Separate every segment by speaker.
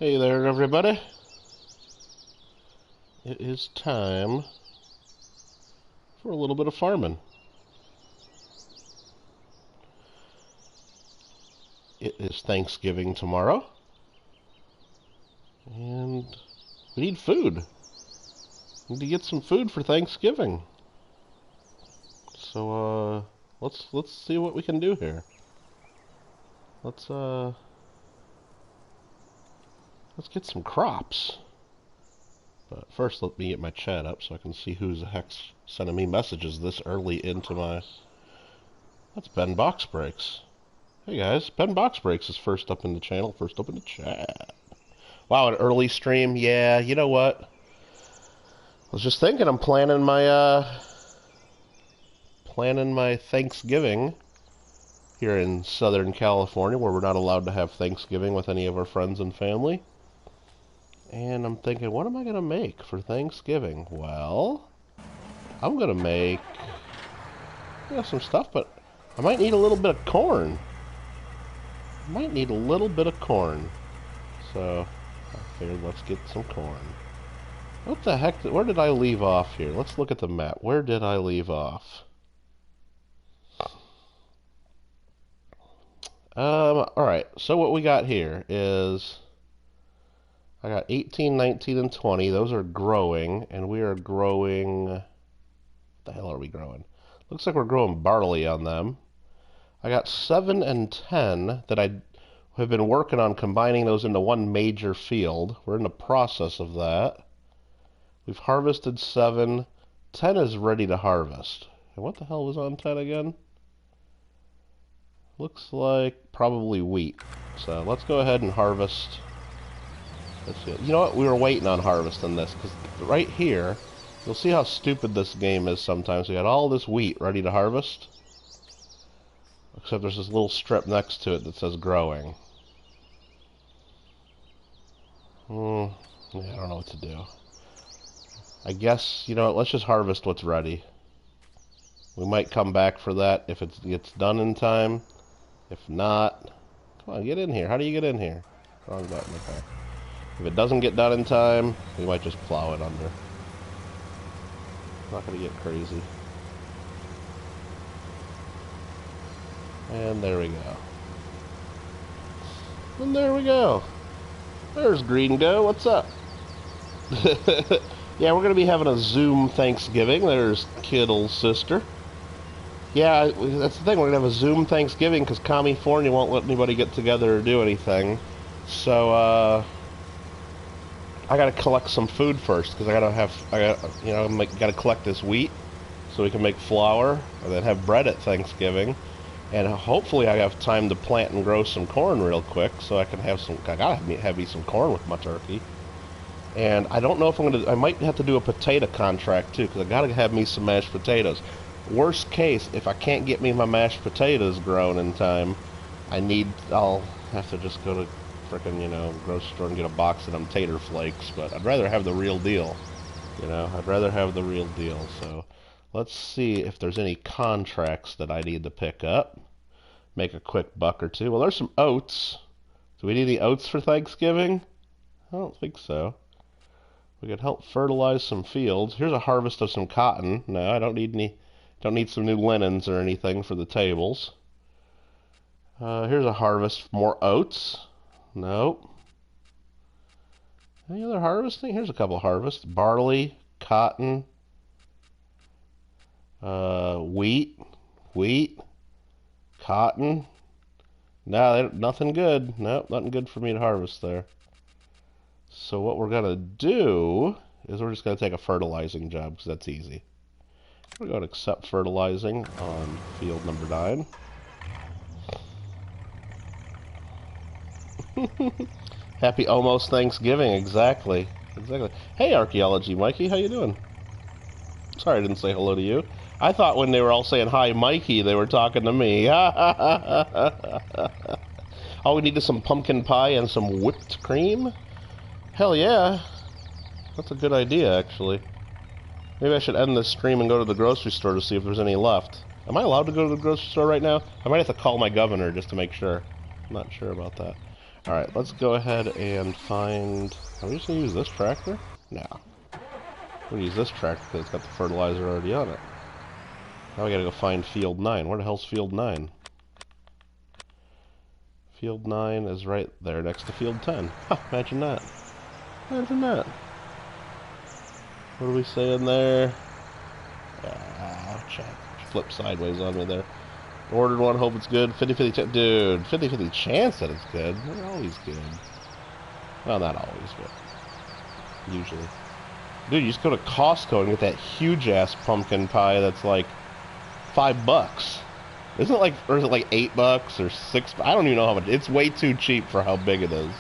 Speaker 1: Hey there, everybody. It is time for a little bit of farming. It is Thanksgiving tomorrow, and we need food. We need to get some food for Thanksgiving. So, let's see what we can do here. Let's get some crops. But first, let me get my chat up so I can see who's the heck's sending me messages this early into my... That's Ben Box Breaks. Hey guys, Ben Box Breaks is first up in the channel, first up in the chat. Wow, an early stream? Yeah, you know what? I was just thinking I'm planning my Thanksgiving here in Southern California, where we're not allowed to have Thanksgiving with any of our friends and family. And I'm thinking, what am I going to make for Thanksgiving? Well, I'm going to make some stuff, but I might need a little bit of corn. So I figured let's get some corn. What the heck? Where did I leave off here? Let's look at the map. Where did I leave off? Alright, so what we got here is... I got 18, 19, and 20. Those are growing, and we are growing... What the hell are we growing? Looks like we're growing barley on them. I got 7 and 10 that I have been working on combining those into one major field. We're in the process of that. We've harvested 7. 10 is ready to harvest. And what the hell was on 10 again? Looks like probably wheat. So let's go ahead and harvest... Let's see. You know what? We were waiting on harvesting this, because right here, you'll see how stupid this game is sometimes. We got all this wheat ready to harvest, except there's this little strip next to it that says growing. Yeah, I don't know what to do. I guess, you know what, let's just harvest what's ready. We might come back for that if it gets done in time. If not, come on, get in here. How do you get in here? Wrong button, okay. If it doesn't get done in time, we might just plow it under. Not going to get crazy. And there we go. And there we go. There's Green Go. What's up? Yeah, we're going to be having a Zoom Thanksgiving. There's Kittle's sister. Yeah, that's the thing. We're going to have a Zoom Thanksgiving because California won't let anybody get together or do anything. So, I gotta collect some food first because I gotta collect this wheat so we can make flour and then have bread at Thanksgiving, and hopefully I have time to plant and grow some corn real quick so I can have some. I gotta have me some corn with my turkey, and I don't know if I might have to do a potato contract too because I gotta have me some mashed potatoes. Worst case, if I can't get me my mashed potatoes grown in time, I'll have to just go to frickin', grocery store and get a box of them tater flakes, but I'd rather have the real deal. I'd rather have the real deal. So let's see if there's any contracts that I need to pick up. Make a quick buck or two. Well, there's some oats. Do we need any oats for Thanksgiving? I don't think so. We could help fertilize some fields. Here's a harvest of some cotton. No, I don't need any. Don't need some new linens or anything for the tables. Here's a harvest. More oats. Nope. Any other harvesting? Here's a couple of harvests. Barley, cotton, wheat, cotton. No, nothing good. Nope, nothing good for me to harvest there. So what we're going to do is we're just going to take a fertilizing job because that's easy. We're going to accept fertilizing on field number 9. Happy almost Thanksgiving, exactly. Hey, Archaeology Mikey, how you doing? Sorry I didn't say hello to you. I thought when they were all saying hi, Mikey, they were talking to me. All we need is some pumpkin pie and some whipped cream? Hell yeah. That's a good idea, actually. Maybe I should end this stream and go to the grocery store to see if there's any left. Am I allowed to go to the grocery store right now? I might have to call my governor just to make sure. I'm not sure about that. Alright, let's go ahead and find... Are we just going to use this tractor? No. We're going to use this tractor because it's got the fertilizer already on it. Now we got to go find Field 9. Where the hell's Field 9? Field 9 is right there next to Field 10. Huh, imagine that. Imagine that. What do we say in there? Ouch. Flip sideways on me there. Ordered one, hope it's good. 50-50 chance. Dude, 50-50 chance that it's good. They're always good. Well, not always, but usually. Dude, you just go to Costco and get that huge-ass pumpkin pie that's like $5. Isn't it like, or is it like $8 or $6? I don't even know how much. It's way too cheap for how big it is.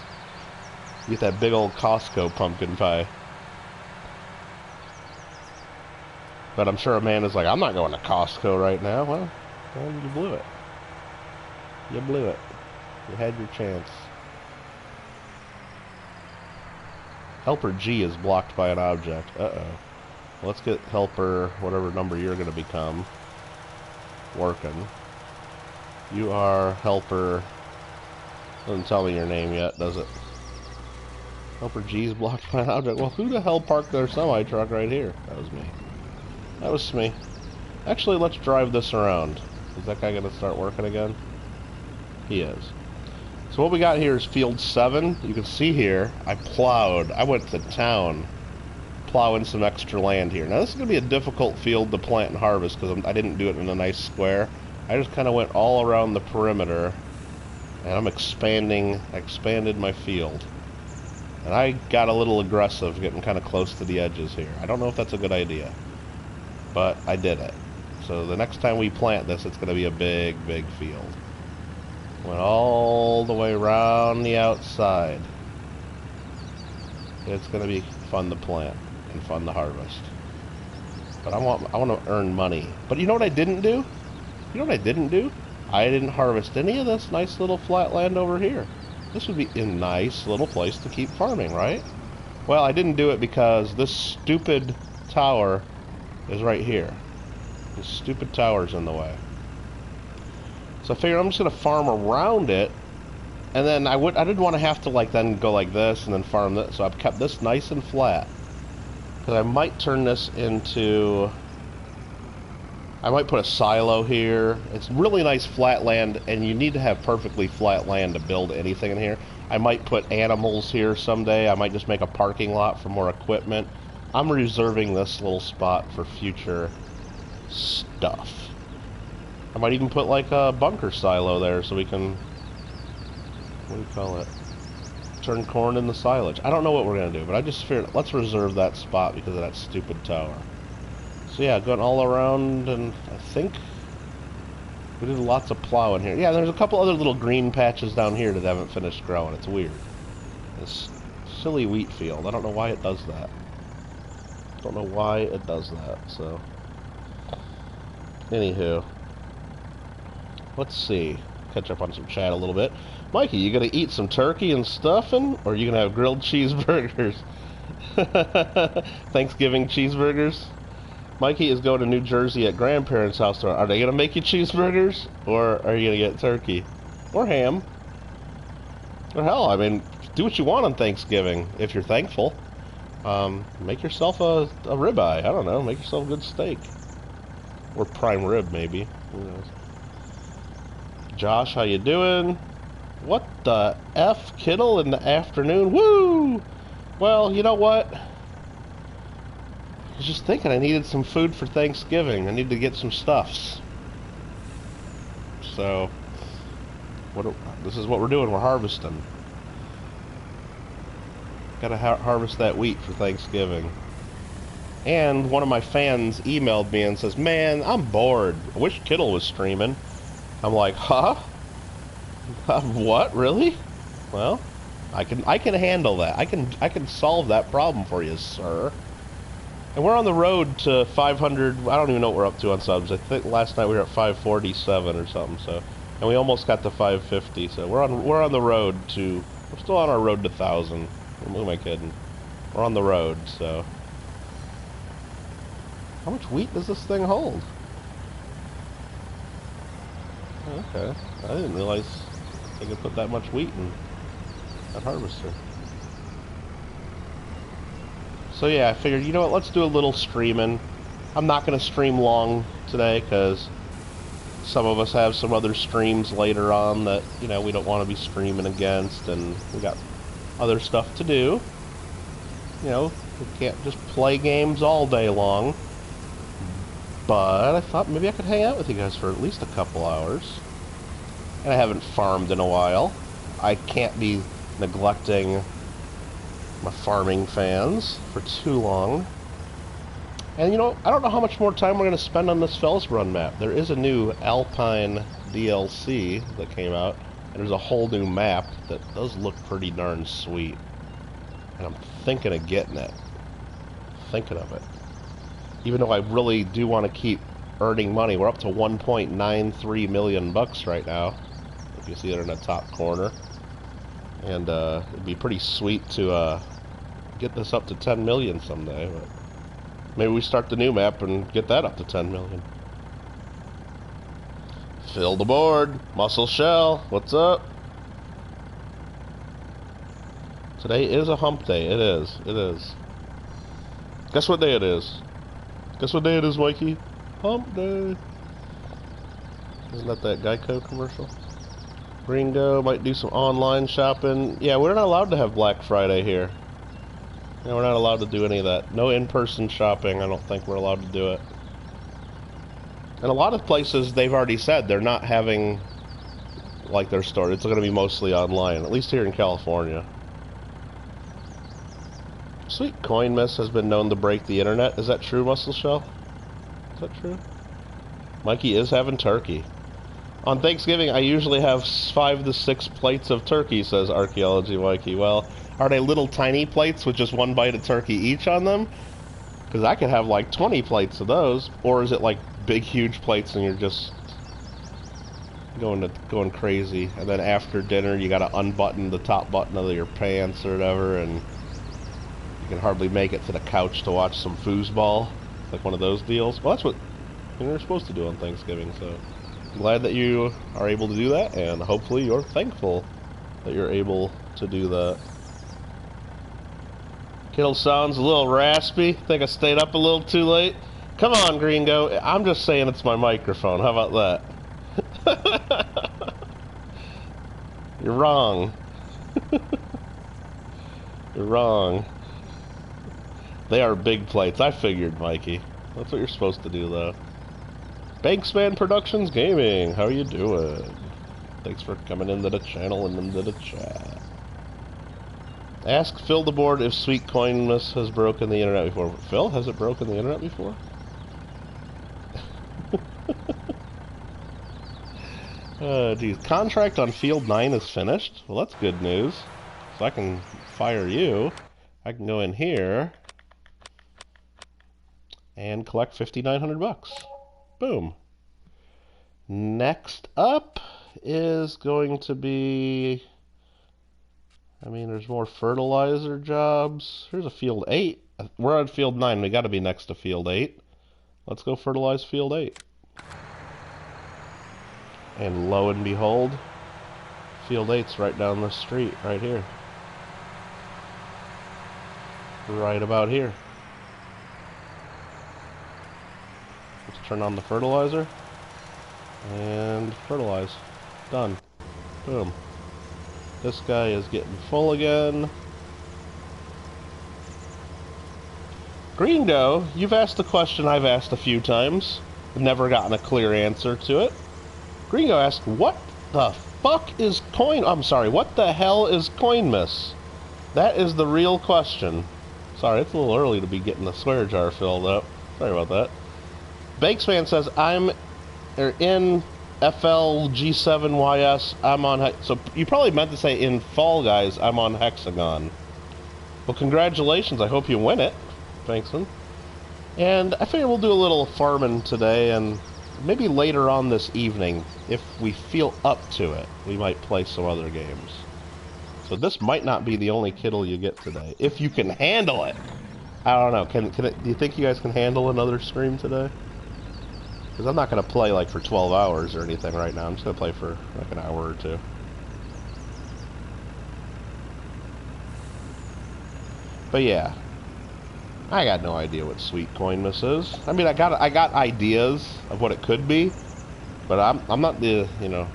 Speaker 1: You get that big old Costco pumpkin pie. But I'm sure Amanda's like, I'm not going to Costco right now. Well, you blew it. You blew it. You had your chance. Helper G is blocked by an object. Uh-oh. Let's get helper, whatever number you're going to become, working. You are helper... Doesn't tell me your name yet, does it? Helper G is blocked by an object. Well, who the hell parked their semi-truck right here? That was me. That was me. Actually, let's drive this around. Is that guy going to start working again? He is. So what we got here is Field 7. You can see here, I plowed. I went to town plowing some extra land here. Now, this is going to be a difficult field to plant and harvest because I didn't do it in a nice square. I just kind of went all around the perimeter, and I expanded my field. And I got a little aggressive, getting kind of close to the edges here. I don't know if that's a good idea, but I did it. So the next time we plant this, it's going to be a big, big field. Went all the way around the outside. It's going to be fun to plant and fun to harvest. But I want to earn money. But you know what I didn't do? You know what I didn't do? I didn't harvest any of this nice little flat land over here. This would be a nice little place to keep farming, right? Well, I didn't do it because this stupid tower is right here. This stupid tower's in the way. So I figured I'm just going to farm around it. And then I didn't want to have to like then go like this and then farm this. So I've kept this nice and flat. Because I might turn this into... I might put a silo here. It's really nice flat land, and you need to have perfectly flat land to build anything in here. I might put animals here someday. I might just make a parking lot for more equipment. I'm reserving this little spot for future stuff. I might even put like a bunker silo there so we can... What do you call it? Turn corn into silage. I don't know what we're going to do, but I just figured let's reserve that spot because of that stupid tower. So yeah, going all around, and I think we did lots of plowing here. Yeah, there's a couple other little green patches down here that haven't finished growing. It's weird. This silly wheat field. I don't know why it does that. Don't know why it does that, so... Anywho. Let's see. Catch up on some chat a little bit. Mikey, you gonna eat some turkey and stuffing? Or are you gonna have grilled cheeseburgers? Thanksgiving cheeseburgers? Mikey is going to New Jersey at grandparents' house. Are they going to make you cheeseburgers? Or are you going to get turkey? Or ham? Or hell, I mean, do what you want on Thanksgiving, if you're thankful. Make yourself a ribeye. I don't know. Make yourself a good steak. Or prime rib, maybe. Who knows? Josh, how you doing? What the F, Kittle, in the afternoon? Woo! Well, you know what? I was just thinking I needed some food for Thanksgiving. I need to get some stuffs. So, this is what we're doing. We're harvesting. Gotta harvest that wheat for Thanksgiving. And one of my fans emailed me and says, "Man, I'm bored. I wish Kittle was streaming." I'm like, huh? What? Really? Well, I can handle that. I can solve that problem for you, sir. And we're on the road to 500. I don't even know what we're up to on subs. I think last night we were at 547 or something. So, and we almost got to 550. So we're on the road to. We're still on our road to 1,000. Who am I kidding? We're on the road. So, how much wheat does this thing hold? Okay, I didn't realize they could put that much wheat in. That harvester. So yeah, I figured, you know what, let's do a little streaming. I'm not going to stream long today because some of us have some other streams later on that, you know, we don't want to be streaming against, and we got other stuff to do. You know, we can't just play games all day long. But I thought maybe I could hang out with you guys for at least a couple hours. And I haven't farmed in a while. I can't be neglecting my farming fans for too long. And you know, I don't know how much more time we're going to spend on this Fells Run map. There is a new Alpine DLC that came out, and there's a whole new map that does look pretty darn sweet. And I'm thinking of getting it. Thinking of it. Even though I really do want to keep earning money. We're up to 1.93 million bucks right now. If you see it in the top corner. And it'd be pretty sweet to get this up to 10 million someday. But maybe we start the new map and get that up to 10 million. Fill the board. Muscle Shell. What's up? Today is a hump day. It is. It is. Guess what day it is? Guess what day it is, Mikey? Hump day. Isn't that Geico commercial? Gringo might do some online shopping. Yeah, we're not allowed to have Black Friday here. Yeah, we're not allowed to do any of that. No in-person shopping. I don't think we're allowed to do it. And a lot of places, they've already said they're not having, like, their store. It's going to be mostly online, at least here in California. Sweet Coin Miss has been known to break the internet. Is that true, Muscle Shell? Is that true? Mikey is having turkey. On Thanksgiving, I usually have 5 to 6 plates of turkey, says Archaeology Mikey. Well, are they little tiny plates with just 1 bite of turkey each on them? Because I could have like 20 plates of those. Or is it like big, huge plates and you're just going crazy? And then after dinner, you got to unbutton the top button of your pants or whatever, and you can hardly make it to the couch to watch some foosball. Like one of those deals. Well, that's what you're supposed to do on Thanksgiving, so I'm glad that you are able to do that, and hopefully you're thankful that you're able to do that. Kittle sounds a little raspy. Think I stayed up a little too late. Come on, Gringo. I'm just saying it's my microphone. How about that? You're wrong. You're wrong. They are big plates. I figured, Mikey. That's what you're supposed to do, though. Banksman Productions Gaming, how you doing? Thanks for coming into the channel and into the chat. Ask Phil the Board if Sweet Coin Miss has broken the internet before. Phil, has it broken the internet before? Geez. Contract on Field 9 is finished. Well, that's good news. So I can fire you. I can go in here and collect 5,900 bucks. Boom. Next up is going to be, I mean, there's more fertilizer jobs. Here's a Field 8. We're on Field 9. We got to be next to Field 8. Let's go fertilize Field 8. And lo and behold, Field 8's right down the street, right here. Right about here. Let's turn on the fertilizer. And fertilize. Done. Boom. This guy is getting full again. Gringo, you've asked the question I've asked a few times. Never gotten a clear answer to it. Gringo asked, what the fuck is what the hell is Coin Miss? That is the real question. Sorry, it's a little early to be getting the swear jar filled up. Sorry about that. Banksman says, I'm in FLG7YS, I'm on so you probably meant to say in Fall Guys, I'm on Hexagon. Well, congratulations, I hope you win it, Banksman. And I figure we'll do a little farming today, and maybe later on this evening, if we feel up to it, we might play some other games. So this might not be the only Kittle you get today, if you can handle it. I don't know, do you think you guys can handle another stream today? Because I'm not going to play like for 12 hours or anything right now. I'm just going to play for like an hour or two. But yeah, I got no idea what sweet coin miss is. I mean, I got ideas of what it could be, but I'm not the, you know,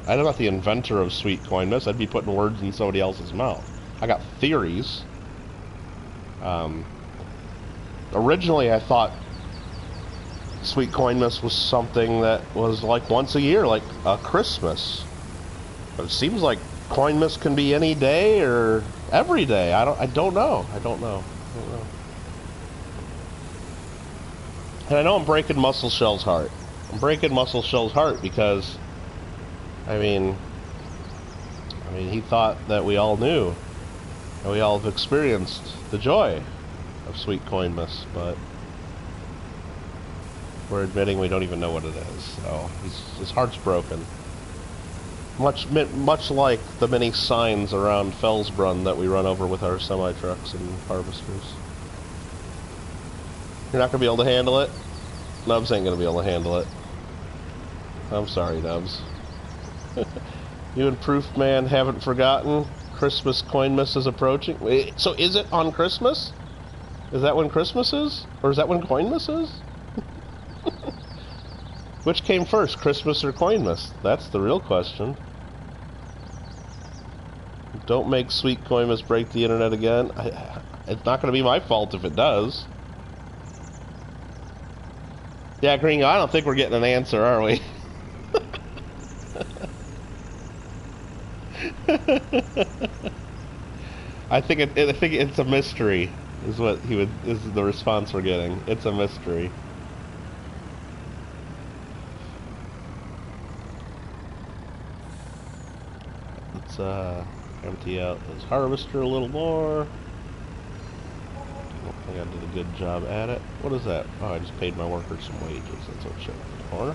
Speaker 1: I'm not the inventor of sweet coin miss. I'd be putting words in somebody else's mouth. I got theories. Originally, I thought sweet coin miss was something that was like once a year, like a Christmas. But it seems like coin miss can be any day or every day. I don't know. And I know I'm breaking Muscle Shell's heart. I'm breaking Muscle Shell's heart because, I mean, he thought that we all knew, and we all have experienced the joy of sweet coin miss, but we're admitting we don't even know what it is. So his heart's broken. Much like the many signs around Fellsbrunn that we run over with our semi-trucks and harvesters. You're not going to be able to handle it? Nubs ain't going to be able to handle it. I'm sorry, Nubs. You and Proof Man haven't forgotten Christmas coin miss is approaching. Wait, so is it on Christmas? Is that when Christmas is? Or is that when coin miss is? Which came first, Christmas or coin miss? That's the real question. Don't make sweet coin miss break the internet again. It's not going to be my fault if it does. Yeah, Gringo, I don't think we're getting an answer, are we? I think it's a mystery. Is the response we're getting. It's a mystery. Let's empty out this harvester a little more. I think I did a good job at it. What is that? Oh, I just paid my workers some wages. That's what showed in the corner.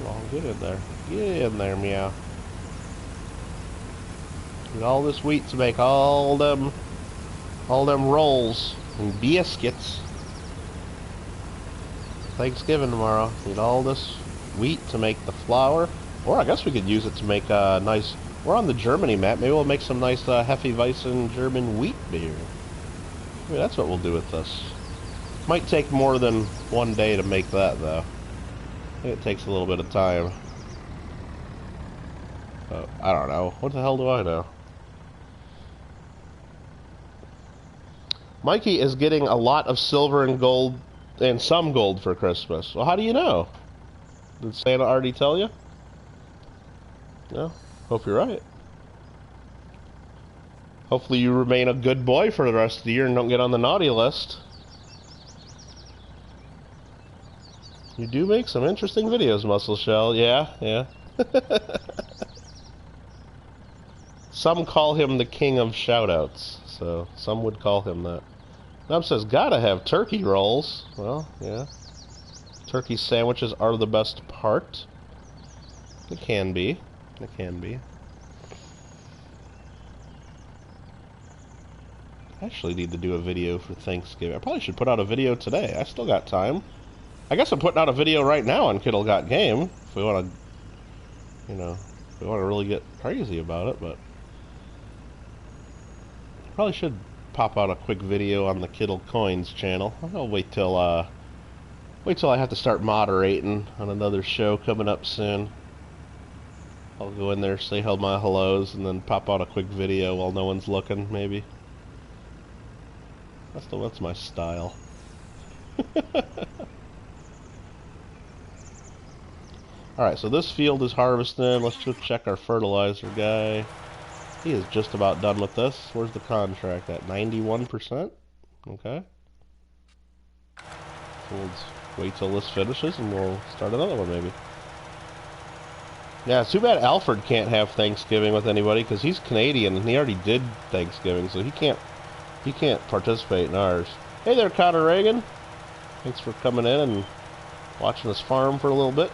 Speaker 1: Well, get in there. Get in there, meow. Get all this wheat to make all them rolls and biscuits. Thanksgiving tomorrow. Need all this wheat to make the flour. Or I guess we could use it to make a nice... We're on the Germany map. Maybe we'll make some nice Hefeweizen German wheat beer. Maybe that's what we'll do with this. Might take more than one day to make that, though. I think it takes a little bit of time. I don't know. What the hell do I know? Mikey is getting a lot of silver and gold and some gold for Christmas. Well, how do you know? Did Santa already tell you? No? Hope you're right. Hopefully you remain a good boy for the rest of the year and don't get on the naughty list. You do make some interesting videos, Muscle Shell. Yeah. Some call him the king of shoutouts, so some would call him that. Nub says, gotta have turkey rolls. Well, yeah. Turkey sandwiches are the best part. It can be. It can be. I actually need to do a video for Thanksgiving. I probably should put out a video today. I still got time. I guess I'm putting out a video right now on Kittle Got Game. If we want to, you know, if we want to really get crazy about it, but... Probably should pop out a quick video on the Kittle Coins channel. I'll wait till I have to start moderating on another show coming up soon. I'll go in there, say my hellos, and then pop out a quick video while no one's looking, maybe. That's my style. Alright, so this field is harvesting. Let's go check our fertilizer guy. He is just about done with this. Where's the contract at? 91%? Okay. So we'll wait till this finishes and we'll start another one maybe. Yeah, it's too bad Alfred can't have Thanksgiving with anybody because he's Canadian and he already did Thanksgiving, so he can't participate in ours. Hey there, Connor Reagan. Thanks for coming in and watching us farm for a little bit.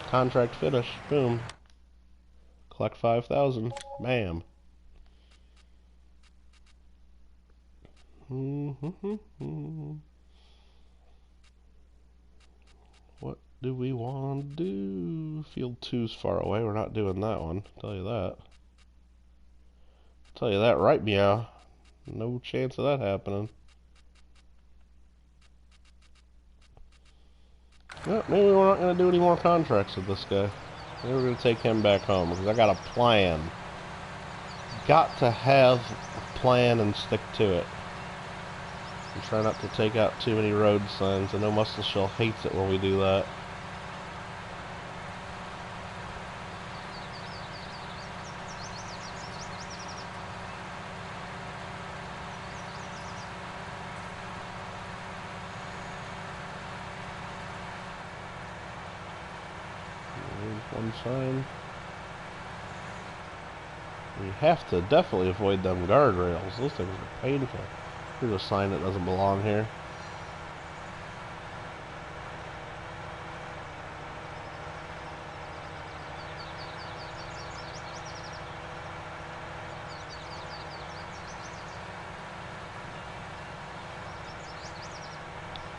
Speaker 1: Contract finish. Boom. Collect 5,000. Bam. What do we want to do? Field 2's far away. We're not doing that one. Tell you that. Tell you that right, meow. No chance of that happening. Well, maybe we're not going to do any more contracts with this guy. Maybe we're going to take him back home, because I got a plan. Got to have a plan and stick to it. And try not to take out too many road signs. I know Muscle Shell hates it when we do that. One sign. We have to definitely avoid them guardrails. Those things are painful. Here's a sign that doesn't belong here.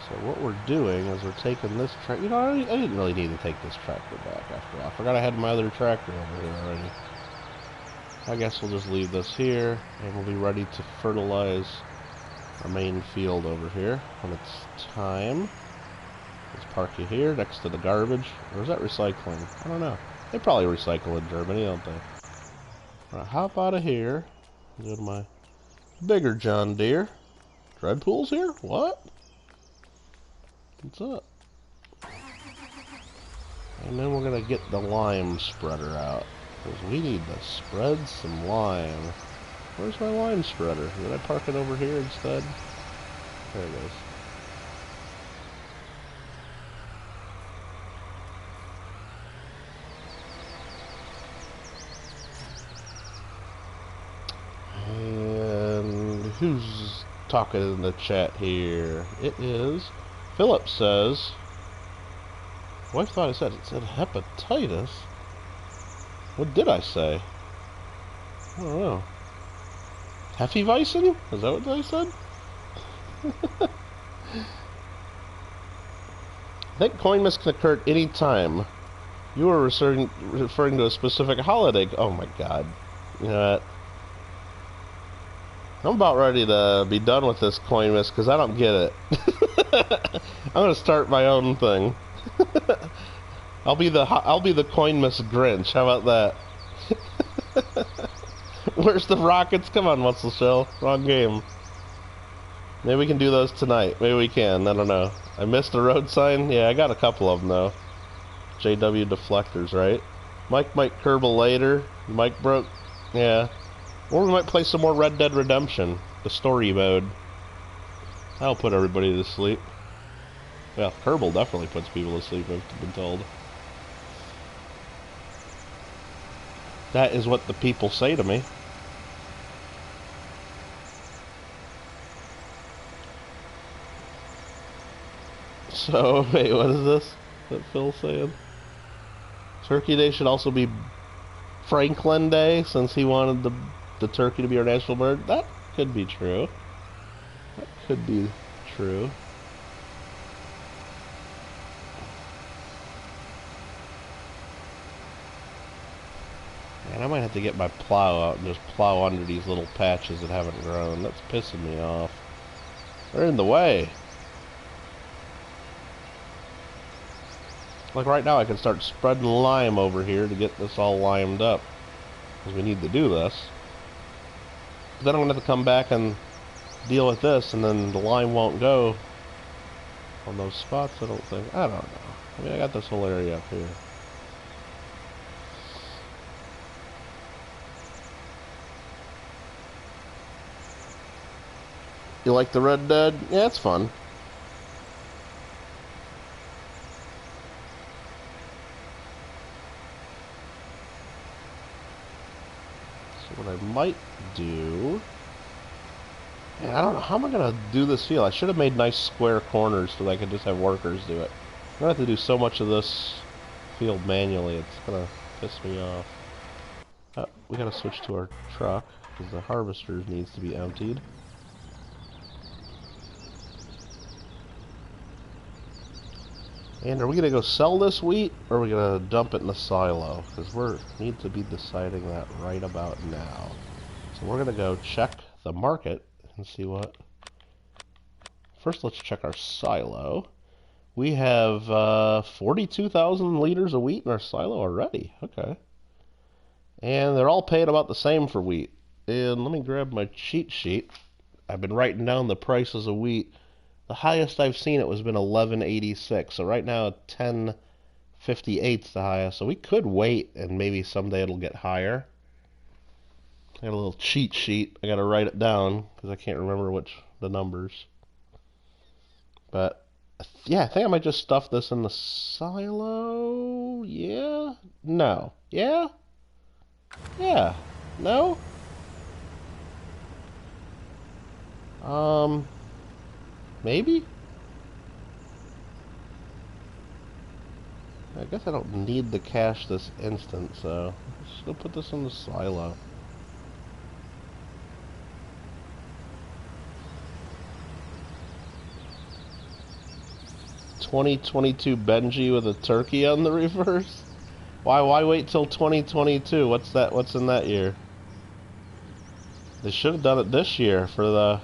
Speaker 1: So what we're doing is we're taking this tractor. You know, I didn't really need to take this tractor back after all. I forgot I had my other tractor over here already. I guess we'll just leave this here, and we'll be ready to fertilize our main field over here when it's time. Let's park you here next to the garbage. Or is that recycling? I don't know. They probably recycle in Germany, don't they? Alright, hop out of here. Go to my bigger John Deere. Dreadpool's here? What? What's up? And then we're gonna get the lime spreader out, because we need to spread some lime. Where's my lime spreader? Did I park it over here instead? There it is. And who's talking in the chat here? It is Philip says, wife thought it said hepatitis. What did I say? I don't know. Hefeweizen? Is that what I said? I think coin miss can occur at any time. You were referring to a specific holiday. Oh my god. You know what? I'm about ready to be done with this coin miss because I don't get it. I'm gonna start my own thing. I'll be the coin miss Grinch. How about that? Where's the rockets? Come on, Muscle Shell. Wrong game. Maybe we can do those tonight. Maybe we can. I don't know. I missed a road sign. Yeah, I got a couple of them though. JW deflectors, right? Mike might Kerbal later. Mike broke. Yeah. Or we might play some more Red Dead Redemption, the story mode. That'll put everybody to sleep. Well, Kerbal definitely puts people to sleep, I've been told. That is what the people say to me. So, wait, what is this that Phil's saying? Turkey Day should also be Franklin Day, since he wanted the turkey to be our national bird. That could be true. That could be true. Man, I might have to get my plow out and just plow under these little patches that haven't grown. That's pissing me off. They're in the way. Like right now I can start spreading lime over here to get this all limed up, because we need to do this. But then I'm going to have to come back and deal with this, and then the lime won't go on those spots, I don't think. I don't know. I mean, I got this whole area up here. You like the Red Dead? Yeah, it's fun. So what I might do... Man, I don't know. How am I going to do this field? I should have made nice square corners so that I could just have workers do it. I'm going to have to do so much of this field manually. It's going to piss me off. We got to switch to our truck, because the harvester needs to be emptied. And are we gonna go sell this wheat, or are we gonna dump it in the silo? Because we need to be deciding that right about now. So we're gonna go check the market and see what. First, let's check our silo. We have 42,000 liters of wheat in our silo already. Okay. And they're all paying about the same for wheat. And let me grab my cheat sheet. I've been writing down the prices of wheat. The highest I've seen it was been 11.86. So right now 10.58 is the highest. So we could wait and maybe someday it'll get higher. I got a little cheat sheet. I got to write it down because I can't remember the numbers. But yeah, I think I might just stuff this in the silo. Yeah? No. Yeah? Yeah. No? Maybe? I guess I don't need the cash this instant, so I'm just gonna put this in the silo. "2022 Benji with a turkey on the reverse." Why wait till 2022? What's in that year? They should have done it this year for the,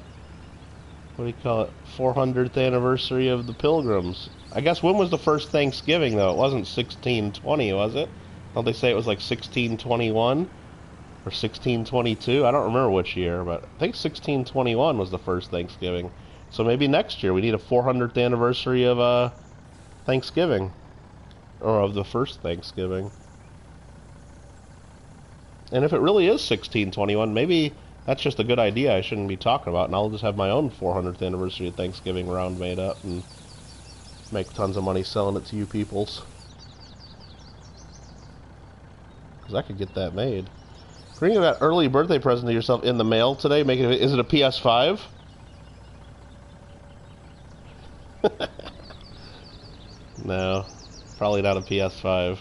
Speaker 1: what do you call it, 400th anniversary of the Pilgrims. I guess when was the first Thanksgiving, though? It wasn't 1620, was it? Don't they say it was like 1621 or 1622? I don't remember which year, but I think 1621 was the first Thanksgiving. So maybe next year we need a 400th anniversary of Thanksgiving, or of the first Thanksgiving. And if it really is 1621, maybe that's just a good idea I shouldn't be talking about, and I'll just have my own 400th anniversary of Thanksgiving round made up and make tons of money selling it to you peoples. Because I could get that made. Bring that early birthday present to yourself in the mail today. Is it a PS5? No, probably not a PS5.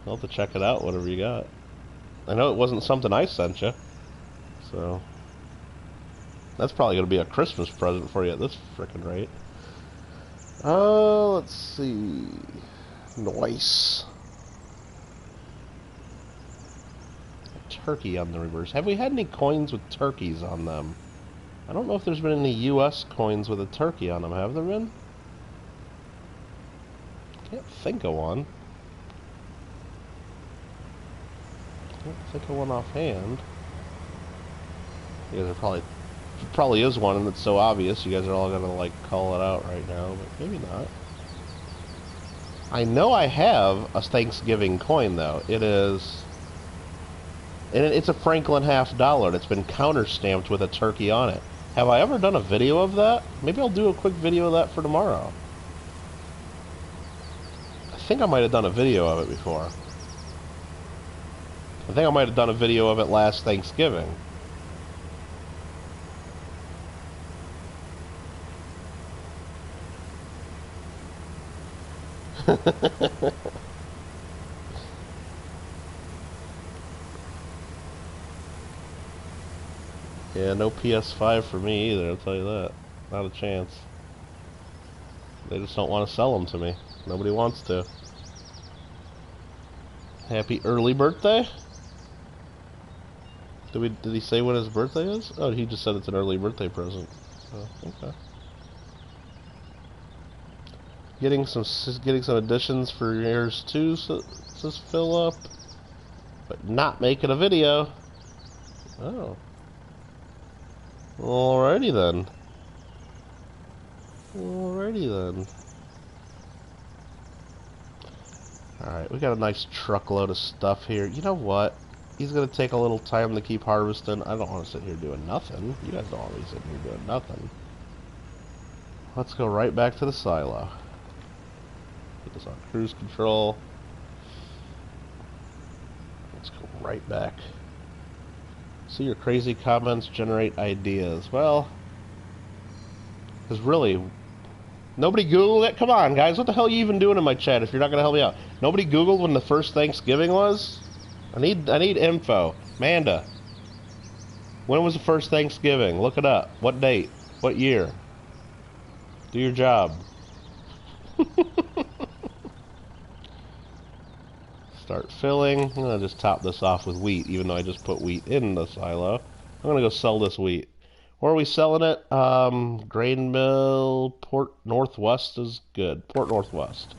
Speaker 1: I'll have to check it out, whatever you got. I know it wasn't something I sent you, so that's probably going to be a Christmas present for you at this frickin' rate. Let's see. Nice. A turkey on the reverse. Have we had any coins with turkeys on them? I don't know if there's been any US coins with a turkey on them. Have there been? Can't think of one. Can't think of one offhand. You guys are probably is one, and it's so obvious you guys are all gonna like call it out right now, but maybe not. I know I have a Thanksgiving coin though. It's a Franklin $50, and it's been counter stamped with a turkey on it. Have I ever done a video of that? Maybe I'll do a quick video of that for tomorrow. I think I might have done a video of it before. I think I might have done a video of it last Thanksgiving. Yeah, no PS5 for me either, I'll tell you that. Not a chance. They just don't want to sell them to me. Nobody wants to. Happy early birthday? Did he say when his birthday is? Oh, he just said it's an early birthday present. Oh, okay. Getting some additions for yours too, says Philip. But not making a video. Oh. Alrighty then. Alright, we got a nice truckload of stuff here. You know what? He's gonna take a little time to keep harvesting. I don't want to sit here doing nothing. You guys don't want me sitting here doing nothing. Let's go right back to the silo. Put this on cruise control. Let's go right back. See, your crazy comments generate ideas. Well, because really, nobody Googled it? Come on, guys. What the hell are you even doing in my chat if you're not going to help me out? Nobody Googled when the first Thanksgiving was? I need info. Amanda, when was the first Thanksgiving? Look it up. What date? What year? Do your job. Start filling. I'm going to just top this off with wheat, even though I just put wheat in the silo. I'm going to go sell this wheat. Where are we selling it? Grain mill, Port Northwest is good. Port Northwest.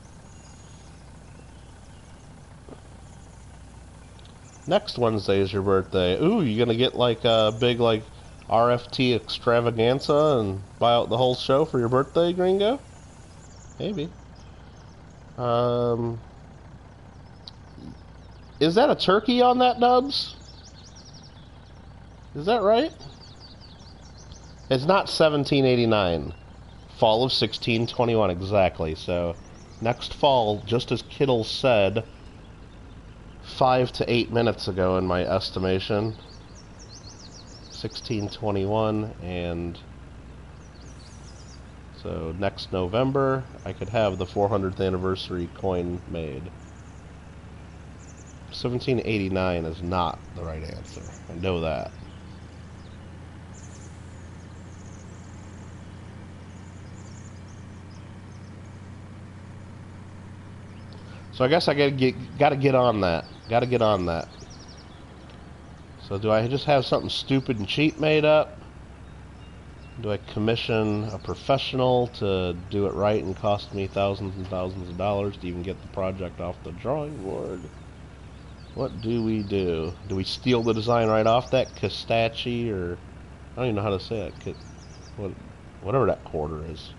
Speaker 1: Next Wednesday is your birthday. Ooh, you gonna get like a big like RFT extravaganza and buy out the whole show for your birthday, Gringo? Maybe. Is that a turkey on that, Dubs? Is that right? It's not 1789. Fall of 1621, exactly. So, next fall, just as Kittle said 5 to 8 minutes ago in my estimation. 1621, and so next November I could have the 400th anniversary coin made. 1789 is not the right answer. I know that. So I guess I gotta get on that. Gotta get on that. So do I just have something stupid and cheap made up? Do I commission a professional to do it right and cost me thousands and thousands of dollars to even get the project off the drawing board? What do we do? Do we steal the design right off that Castaci, or I don't even know how to say it. Whatever that quarter is.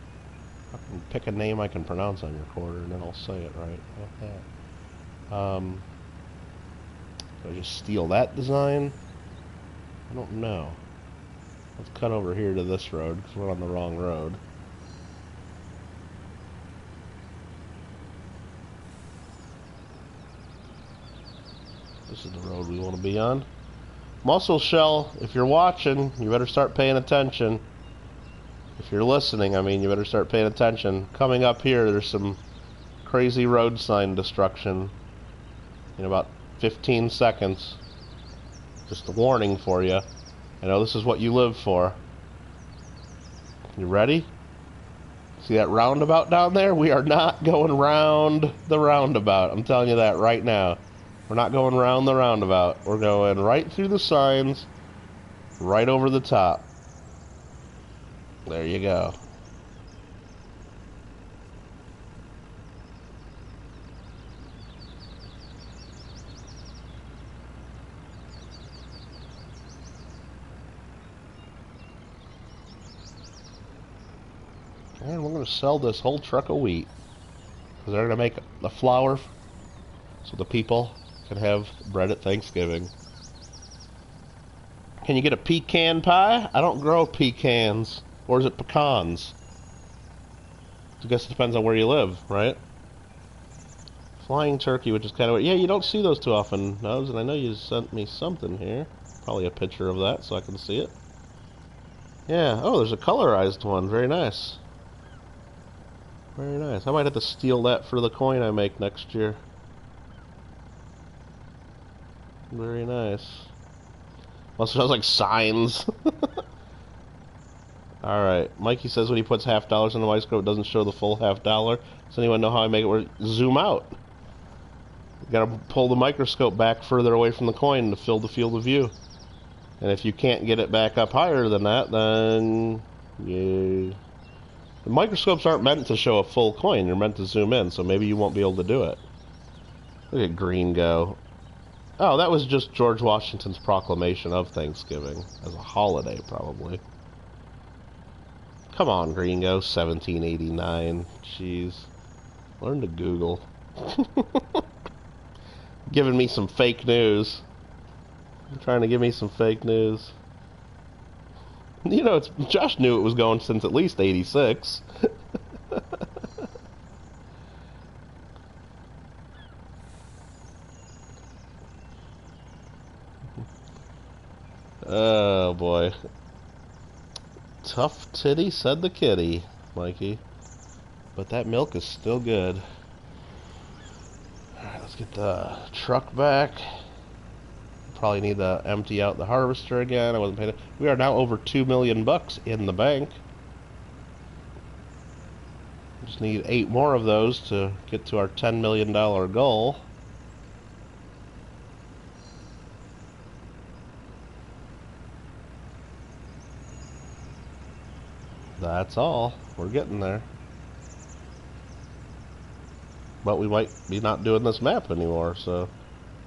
Speaker 1: I can pick a name I can pronounce on your quarter, and then I'll say it right. How about that? Do I just steal that design? I don't know. Let's cut over here to this road, because we're on the wrong road. This is the road we want to be on. Muscle Shell, if you're watching, you better start paying attention. If you're listening, I mean, you better start paying attention. Coming up here, there's some crazy road sign destruction in about 15 seconds. Just a warning for you. I know this is what you live for. You ready? See that roundabout down there? We are not going round the roundabout. I'm telling you that right now. We're not going round the roundabout. We're going right through the signs, right over the top. There you go. And we're going to sell this whole truck of wheat. Because they're going to make the flour so the people can have bread at Thanksgiving. Can you get a pecan pie? I don't grow pecans. Or is it pecans? I guess it depends on where you live, right? Flying turkey, which is kind of... Yeah, you don't see those too often, Nubs, and I know you sent me something here. Probably a picture of that so I can see it. Yeah, oh, there's a colorized one. Very nice. Very nice. I might have to steal that for the coin I make next year. Very nice. Also sounds like signs. Alright, Mikey says when he puts $half in the microscope, it doesn't show the full $half. Does anyone know how I make it work? Zoom out. You gotta pull the microscope back further away from the coin to fill the field of view. And if you can't get it back up higher than that, then the microscopes aren't meant to show a full coin. They're meant to zoom in, so maybe you won't be able to do it. Look at Green go. Oh, that was just George Washington's proclamation of Thanksgiving. As a holiday, probably. Come on, Gringo. 1789. Jeez. Learn to Google. Giving me some fake news. Trying to give me some fake news. You know, Josh knew it was going since at least 86. Oh, boy. Tough titty, said the kitty, Mikey. But that milk is still good. Alright, let's get the truck back. Probably need to empty out the harvester again. I wasn't paying it. We are now over $2 million in the bank. Just need 8 more of those to get to our $10 million goal. That's all. We're getting there. But we might be not doing this map anymore, so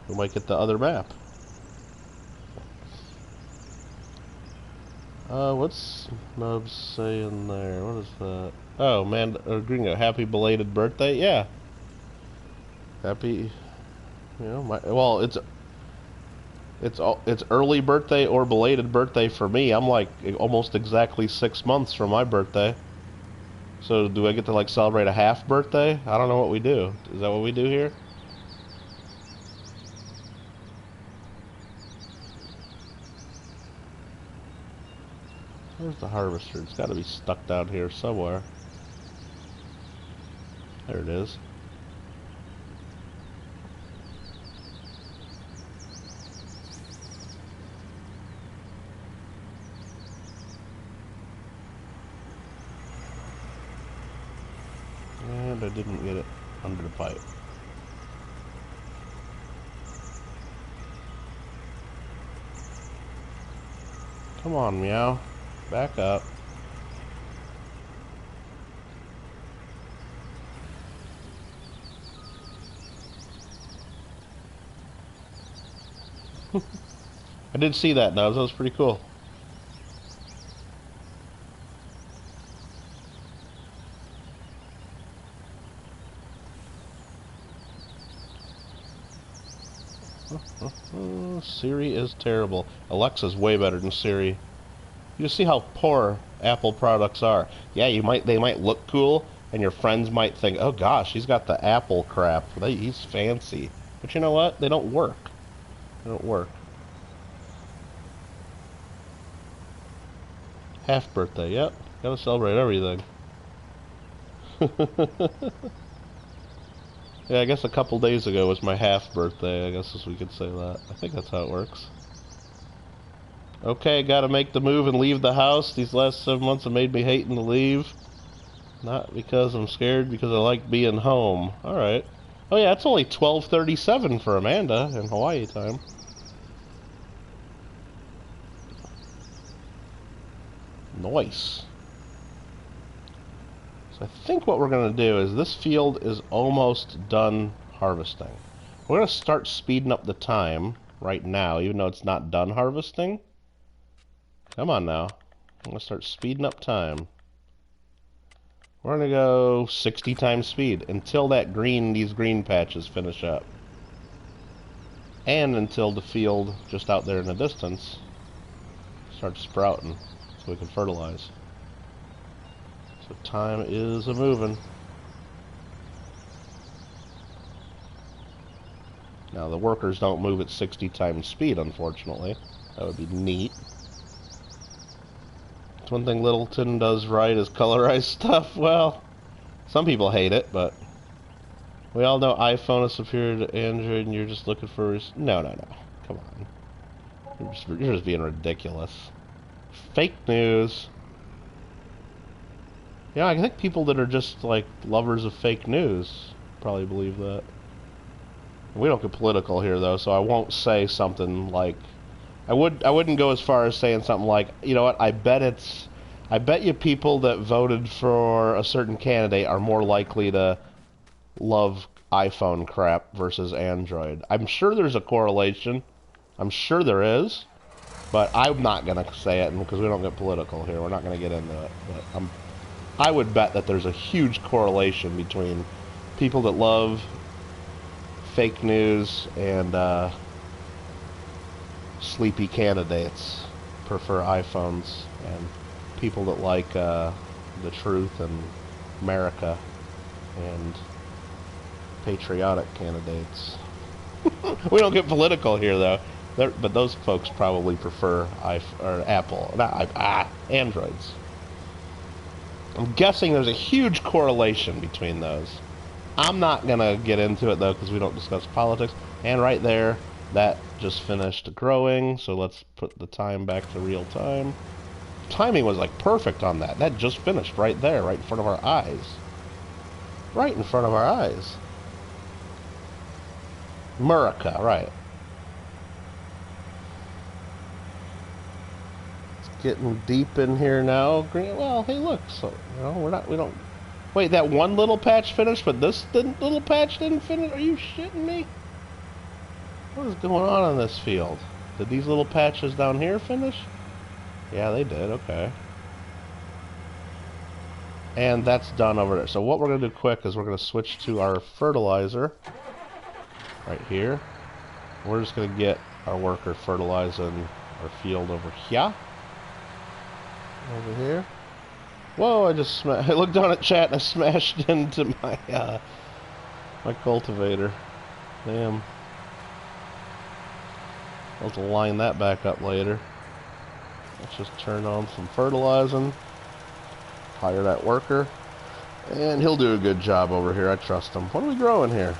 Speaker 1: we might get the other map. What's Nubs saying there? What is that? Oh, man, Gringo, happy belated birthday? Yeah. Happy, you know, well, it's early birthday or belated birthday for me. I'm like almost exactly 6 months from my birthday. So do I get to like celebrate a half birthday? I don't know what we do. Is that what we do here? Where's the harvester? It's got to be stuck down here somewhere. There it is. And I didn't get it under the pipe. Come on, Meow. Back up. I did see that, Nubs. That was pretty cool. Siri is terrible. Alexa's way better than Siri. You see how poor Apple products are. Yeah, they might look cool, and your friends might think, "Oh gosh, he's got the Apple crap. He's fancy." But you know what? They don't work. They don't work. Half birthday. Yep. Gotta celebrate everything. Yeah, I guess a couple days ago was my half birthday, I guess as we could say that. I think that's how it works. Okay, gotta make the move and leave the house. These last 7 months have made me hating to leave. Not because I'm scared, because I like being home. Alright. Oh yeah, it's only 12:37 for Amanda in Hawaii time. Nice. So I think what we're going to do is this field is almost done harvesting. We're going to start speeding up the time right now, even though it's not done harvesting. Come on now. I'm going to start speeding up time. We're going to go 60 times speed until these green patches finish up. And until the field just out there in the distance starts sprouting so we can fertilize. So time is a-moving. Now the workers don't move at 60 times speed, unfortunately. That would be neat. It's one thing Littleton does right is colorize stuff. Well, some people hate it, but we all know iPhone is superior to Android, and you're just looking for... No. Come on. You're just being ridiculous. Fake news. Yeah, I think people that are just, like, lovers of fake news probably believe that. We don't get political here, though, so I won't say something like... I wouldn't go as far as saying something like, you know what, I bet you people that voted for a certain candidate are more likely to love iPhone crap versus Android. I'm sure there's a correlation. I'm sure there is. But I'm not going to say it because we don't get political here. We're not going to get into it. But I would bet that there's a huge correlation between people that love fake news and sleepy candidates prefer iPhones, and people that like the truth and America and patriotic candidates. We don't get political here, though. But those folks probably prefer Apple, not Androids. I'm guessing there's a huge correlation between those. I'm not going to get into it, though, because we don't discuss politics. And right there, that just finished growing, so let's put the time back to real time. Timing was, like, perfect on that. That just finished right there, right in front of our eyes. Right in front of our eyes. America, right. It's getting deep in here now. Green. Well, hey, look. So we don't. Wait, that one little patch finished, but this little patch didn't finish. Are you shitting me? What is going on in this field? Did these little patches down here finish? Yeah, they did. Okay. And that's done over there. So what we're going to do quick is we're going to switch to our fertilizer right here. We're just going to get our worker fertilizing our field over here. Over here. Whoa, I looked down at chat and I smashed into my my cultivator. Damn. I'll have to line that back up later. Let's just turn on some fertilizing. Hire that worker. And he'll do a good job over here. I trust him. What are we growing here?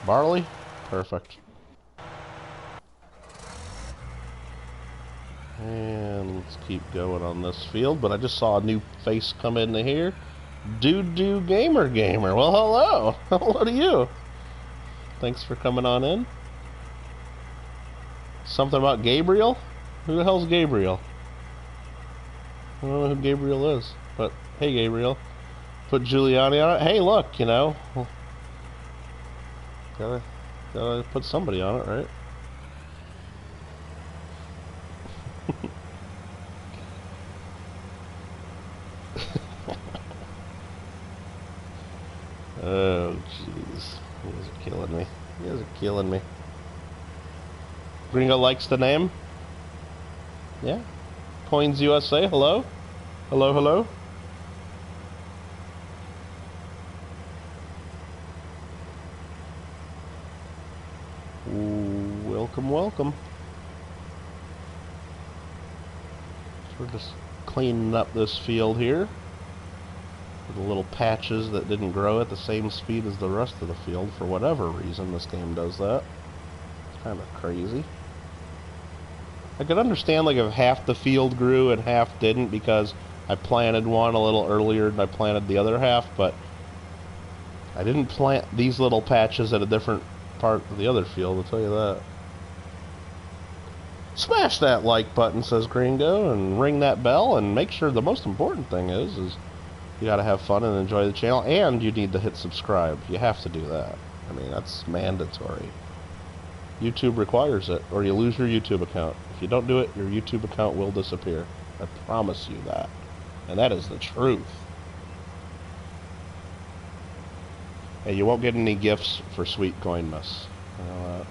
Speaker 1: Barley? Perfect. And let's keep going on this field. But I just saw a new face come into here. Doo Gamer. Well, hello. Hello to you. Thanks for coming on in. Something about Gabriel? Who the hell's Gabriel? I don't know who Gabriel is. But, hey Gabriel. Put Giuliani on it. Hey, look, you know. Gotta put somebody on it, right? Oh, jeez. You guys are killing me. You guys are killing me. Gringo likes the name? Yeah? Coins USA, hello? Hello, hello? Ooh, welcome, welcome. So we're just cleaning up this field here. The little patches that didn't grow at the same speed as the rest of the field. For whatever reason, this game does that. It's kind of crazy. I could understand like if half the field grew and half didn't because I planted one a little earlier than I planted the other half, but I didn't plant these little patches at a different part of the other field, I'll tell you that. Smash that like button, says Gringo, and ring that bell, and make sure the most important thing is you gotta have fun and enjoy the channel, and you need to hit subscribe. You have to do that. I mean, that's mandatory. YouTube requires it, or you lose your YouTube account. If you don't do it, your YouTube account will disappear. I promise you that. And that is the truth. Hey, you won't get any gifts for Sweet Coinmas. You know that.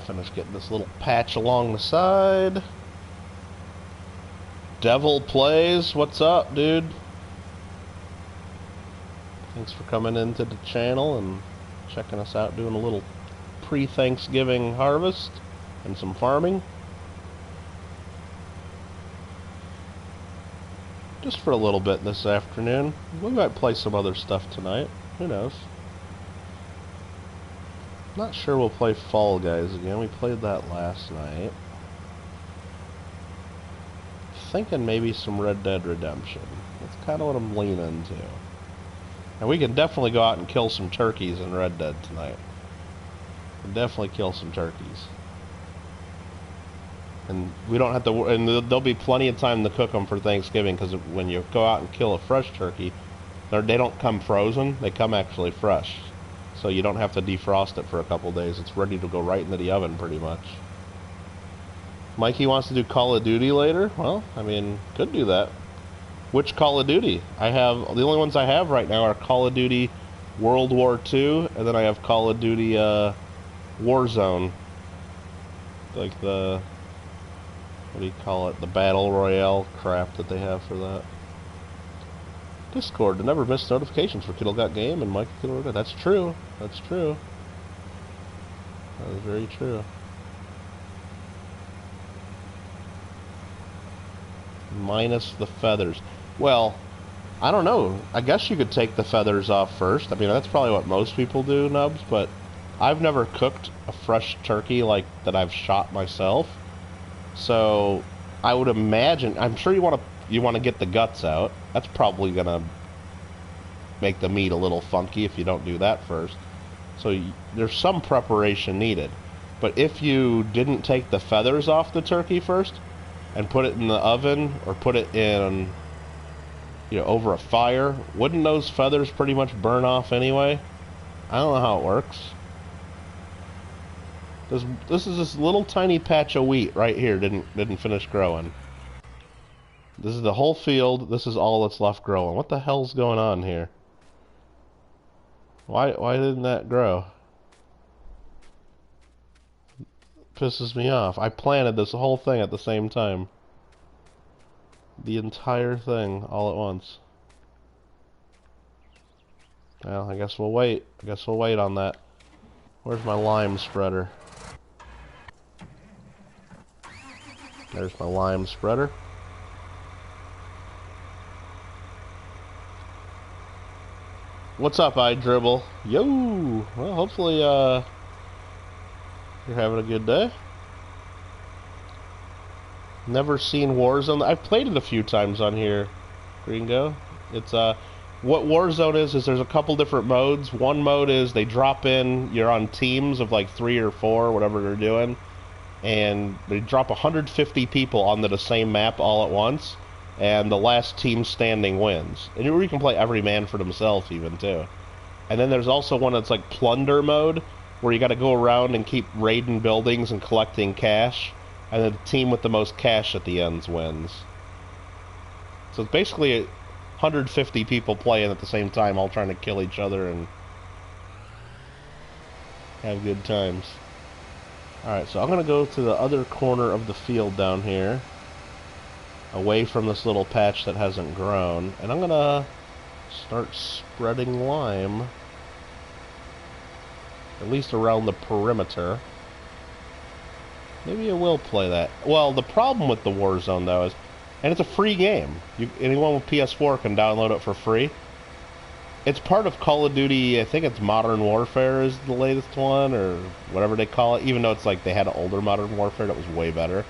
Speaker 1: Finish getting this little patch along the side. Devil Plays, what's up, dude? Thanks for coming into the channel and checking us out, doing a little pre-Thanksgiving harvest and some farming. Just for a little bit this afternoon. We might play some other stuff tonight. Who knows? Not sure we'll play Fall Guys again. We played that last night. Thinking maybe some Red Dead Redemption. That's kind of what I'm leaning to. And we can definitely go out and kill some turkeys in Red Dead tonight. We can definitely kill some turkeys. And we don't have to, and there'll be plenty of time to cook them for Thanksgiving, because when you go out and kill a fresh turkey, they don't come frozen, they come actually fresh. So you don't have to defrost it for a couple days. It's ready to go right into the oven pretty much. Mikey wants to do Call of Duty later? Well, I mean, could do that. Which Call of Duty? The only ones I have right now are Call of Duty World War II, and then I have Call of Duty Warzone. Like the, what do you call it? The Battle Royale crap that they have for that. Discord, to never miss notifications for Kittle Got Game and Mikey Kittle Rare. That's true. That's true. That is very true. Minus the feathers. Well, I don't know. I guess you could take the feathers off first. I mean, that's probably what most people do, Nubs, but I've never cooked a fresh turkey like that I've shot myself. So I would imagine, I'm sure you want to get the guts out. That's probably gonna make the meat a little funky if you don't do that first. So there's some preparation needed. But if you didn't take the feathers off the turkey first and put it in the oven or put it in, over a fire, wouldn't those feathers pretty much burn off anyway? I don't know how it works. This is this little tiny patch of wheat right here didn't finish growing. This is the whole field. This is all that's left growing. What the hell's going on here? Why didn't that grow? Pisses me off. I planted this whole thing at the same time. The entire thing all at once. Well, I guess we'll wait. I guess we'll wait on that. Where's my lime spreader? There's my lime spreader. What's up, iDribble? Yo! Well, hopefully, you're having a good day. Never seen Warzone. I've played it a few times on here, Gringo. It's, what Warzone is there's a couple different modes. One mode is they drop in, you're on teams of like 3 or 4, whatever they're doing, and they drop 150 people onto the same map all at once, and the last team standing wins. And you can play every man for themselves even, too. And then there's also one that's like plunder mode, where you gotta go around and keep raiding buildings and collecting cash, and the team with the most cash at the end wins. So it's basically 150 people playing at the same time, all trying to kill each other and have good times. Alright, so I'm going to go to the other corner of the field down here, away from this little patch that hasn't grown, and I'm going to start spreading lime, at least around the perimeter. Maybe I will play that. Well, the problem with the Warzone, though, is, and it's a free game. Anyone with PS4 can download it for free. It's part of Call of Duty, I think it's Modern Warfare is the latest one, or whatever they call it, even though it's like they had an older Modern Warfare that was way better.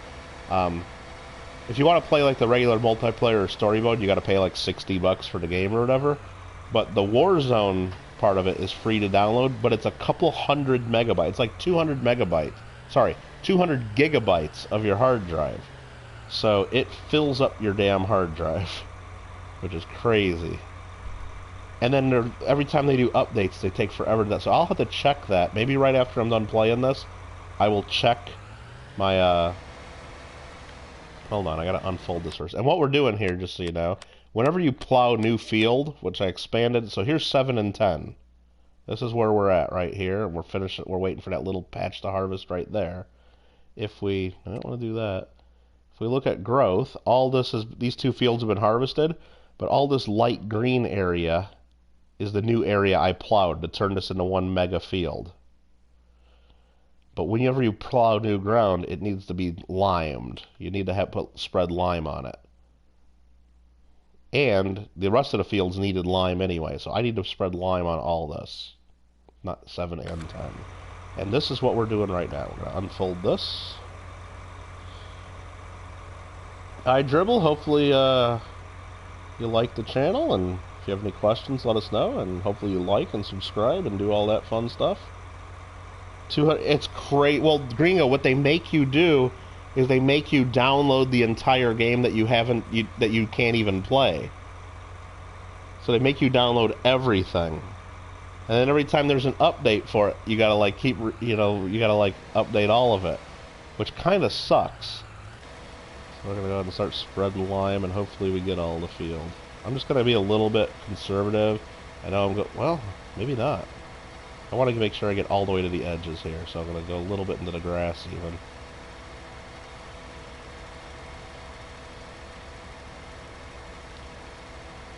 Speaker 1: If you want to play like the regular multiplayer or story mode, you got to pay like $60 for the game or whatever. But the Warzone part of it is free to download, but it's a couple hundred megabytes. It's like 200 megabytes. Sorry, 200 gigabytes of your hard drive. So it fills up your damn hard drive, which is crazy. And then every time they do updates, they take forever to that. So I'll have to check that. Maybe right after I'm done playing this, I will check my, hold on, I gotta unfold this first. And what we're doing here, just so you know, whenever you plow new field, which I expanded, so here's 7 and 10. This is where we're at right here. We're waiting for that little patch to harvest right there. I don't want to do that. If we look at growth, these 2 fields have been harvested, but all this light green area is the new area I plowed to turn this into 1 mega field. But whenever you plow new ground, it needs to be limed. You need to spread lime on it. And the rest of the fields needed lime anyway, so I need to spread lime on all this. Not 7 and 10. And this is what we're doing right now. We're going to unfold this. iDribble, hopefully you like the channel, and if you have any questions, let us know, and hopefully you like and subscribe and do all that fun stuff. It's great. Well, Gringo, what they make you do is they make you download the entire game that you can't even play. So they make you download everything, and then every time there's an update for it, you gotta like you gotta like update all of it, which kind of sucks. So we're gonna go ahead and start spreading lime, and hopefully we get all the field. I'm just gonna be a little bit conservative. I know well, maybe not. I want to make sure I get all the way to the edges here, so I'm gonna go a little bit into the grass even.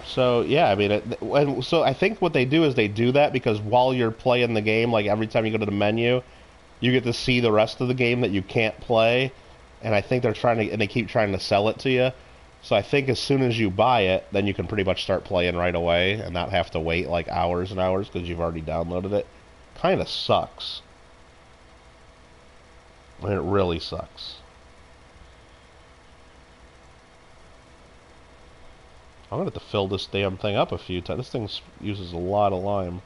Speaker 1: So yeah, I mean, so I think what they do is they do that because while you're playing the game, like every time you go to the menu, you get to see the rest of the game that you can't play, and I think they keep trying to sell it to you. So I think as soon as you buy it, then you can pretty much start playing right away and not have to wait like hours and hours because you've already downloaded it. kind of sucks. I mean, it really sucks. I'm gonna have to fill this damn thing up a few times. This thing uses a lot of lime.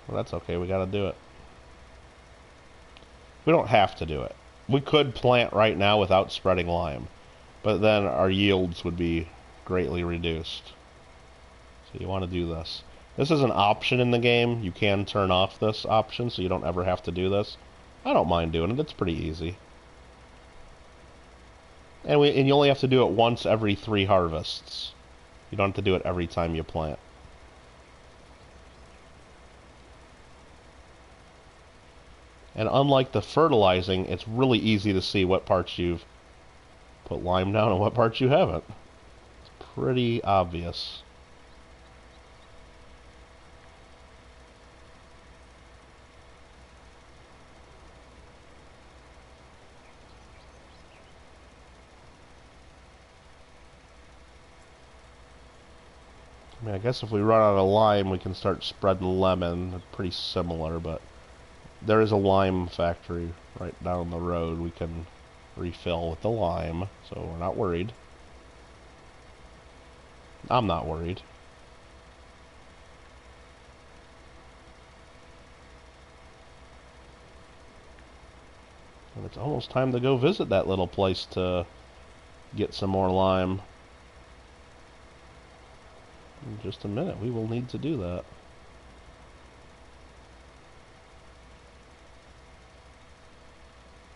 Speaker 1: Well, that's okay. We gotta do it. We don't have to do it. We could plant right now without spreading lime, but then our yields would be greatly reduced. So you want to do this. This is an option in the game. You can turn off this option so you don't ever have to do this. I don't mind doing it. It's pretty easy. And you only have to do it once every 3 harvests. You don't have to do it every time you plant. And unlike the fertilizing, it's really easy to see what parts you've put lime down and what parts you haven't. It's pretty obvious. I mean, I guess if we run out of lime, we can start spreading lemon. They're pretty similar, but there is a lime factory right down the road we can refill with the lime, so we're not worried. I'm not worried. And it's almost time to go visit that little place to get some more lime. In just a minute, we will need to do that.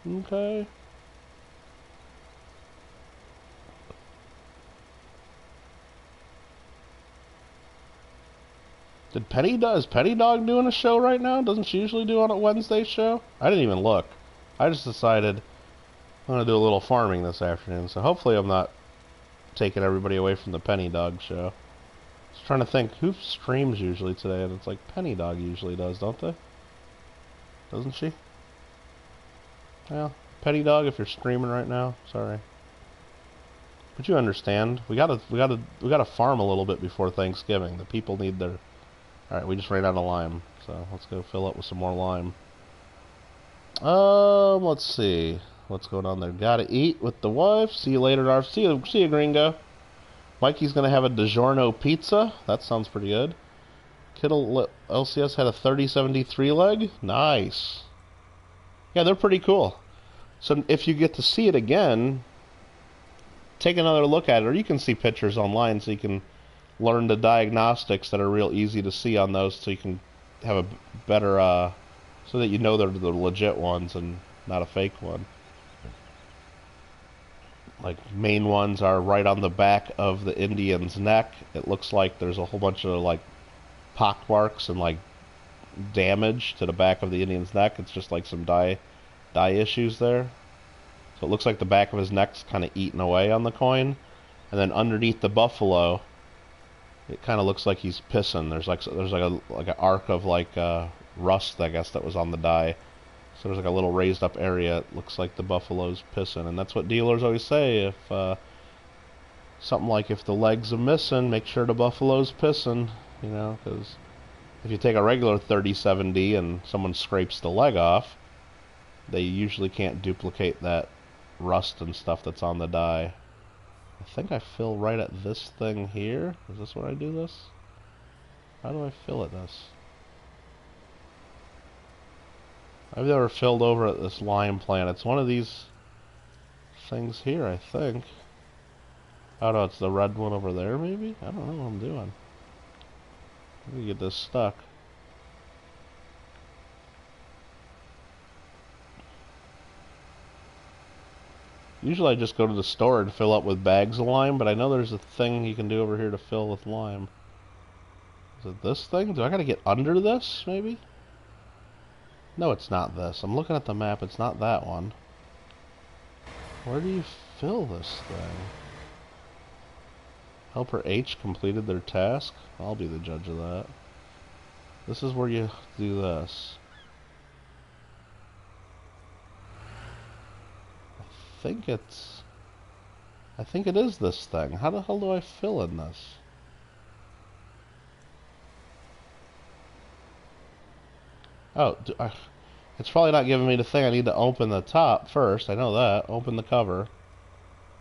Speaker 1: Okay. Is Penny Dog doing a show right now? Doesn't she usually do on a Wednesday show? I didn't even look. I just decided I'm going to do a little farming this afternoon, so hopefully I'm not taking everybody away from the Penny Dog show. I was trying to think, who streams usually today? And it's like Penny Dog usually does, don't they? Doesn't she? Well, Penny Dog, if you're streaming right now, sorry. But you understand. We gotta farm a little bit before Thanksgiving. The people need their... Alright, we just ran out of lime, so let's go fill up with some more lime. Let's see. What's going on there? Gotta eat with the wife. See you later, Darth. See you, Gringo. Mikey's gonna have a DiGiorno pizza. That sounds pretty good. Kittle LCS had a 3073 leg. Nice. Yeah, they're pretty cool. So if you get to see it again, take another look at it, or you can see pictures online so you can learn the diagnostics that are real easy to see on those, so you can have a better, so that you know they're the legit ones and not a fake one. Like, main ones are right on the back of the Indian's neck. It looks like there's a whole bunch of, like, pock marks and, like, damage to the back of the Indian's neck. It's just like some dye issues there. So it looks like the back of his neck's kind of eaten away on the coin. And then underneath the buffalo, it kind of looks like he's pissing. There's like an arc of like rust, I guess, that was on the die. So there's like a little raised up area. It looks like the buffalo's pissing, and that's what dealers always say. If something like if the leg's a missing, make sure the buffalo's pissing. You know, because if you take a regular 3070 and someone scrapes the leg off, they usually can't duplicate that rust and stuff that's on the die. I think I fill right at this thing here. Is this where I do this? How do I fill at this? I've never filled over at this lime plant. It's one of these things here, I think. Oh no, it's the red one over there, maybe? I don't know what I'm doing. Let me get this stuck. Usually I just go to the store and fill up with bags of lime, but I know there's a thing you can do over here to fill with lime. Is it this thing? Do I gotta get under this, maybe? No, it's not this. I'm looking at the map. It's not that one. Where do you fill this thing? Helper H completed their task? I'll be the judge of that. This is where you do this. I think it is this thing. How the hell do I fill in this? Oh, it's probably not giving me the thing. I need to open the top first. I know that. Open the cover.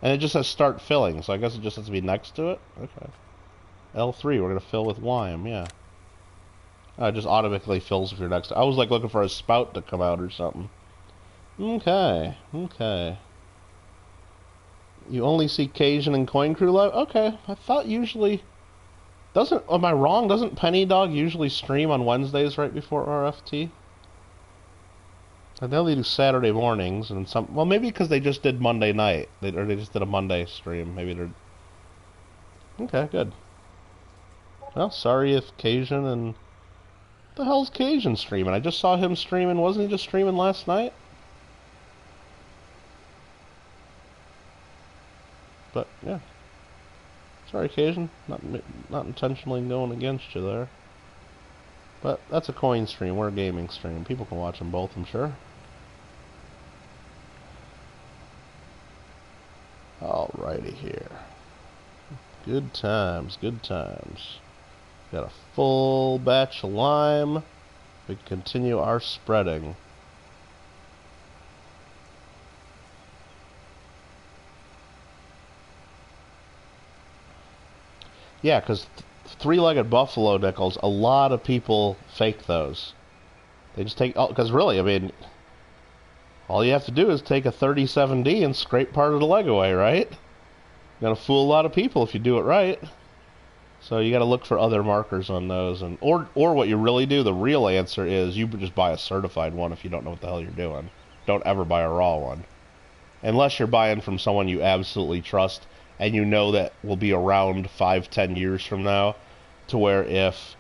Speaker 1: And it just says start filling, so I guess it just has to be next to it? Okay. L3, we're going to fill with lime, yeah. Oh, it just automatically fills if you're next to it. I was like looking for a spout to come out or something. Okay, okay. You only see Cajun and Coin Crew live? Okay, I thought usually... am I wrong? Doesn't Penny Dog usually stream on Wednesdays right before RFT? I know they do Saturday mornings and some... Well, maybe because they just did Monday night. Or they just did a Monday stream. Maybe they're... Okay, good. Well, sorry if Cajun and... What the hell's Cajun streaming? I just saw him streaming. Wasn't he just streaming last night? But, yeah. Sorry, Cajun. Not intentionally going against you there. But that's a coin stream. We're a gaming stream. People can watch them both, I'm sure. Alrighty here. Good times, good times. Got a full batch of lime. We can continue our spreading. Yeah, because three-legged buffalo nickels, a lot of people fake those. They just take... Because really, I mean... All you have to do is take a 37D and scrape part of the leg away, right? You're gonna fool a lot of people if you do it right. So you gotta look for other markers on those. Or what you really do, the real answer is you just buy a certified one if you don't know what the hell you're doing. Don't ever buy a raw one. Unless you're buying from someone you absolutely trust and you know that will be around 5-10 years from now, to where if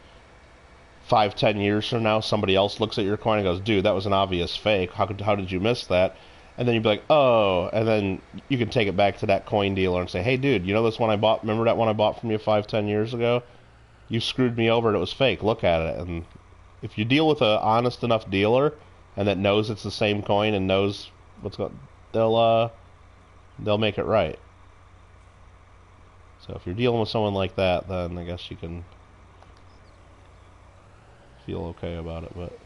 Speaker 1: 5-10 years from now somebody else looks at your coin and goes, dude, that was an obvious fake, how did you miss that? And then you'd be like, oh, and then you can take it back to that coin dealer and say, hey dude, you know this one I bought, remember that one I bought from you 5-10 years ago? You screwed me over and it was fake, look at it. And if you deal with an honest enough dealer and that knows it's the same coin and knows what's going, they'll make it right. So if you're dealing with someone like that, then I guess you can feel okay about it, but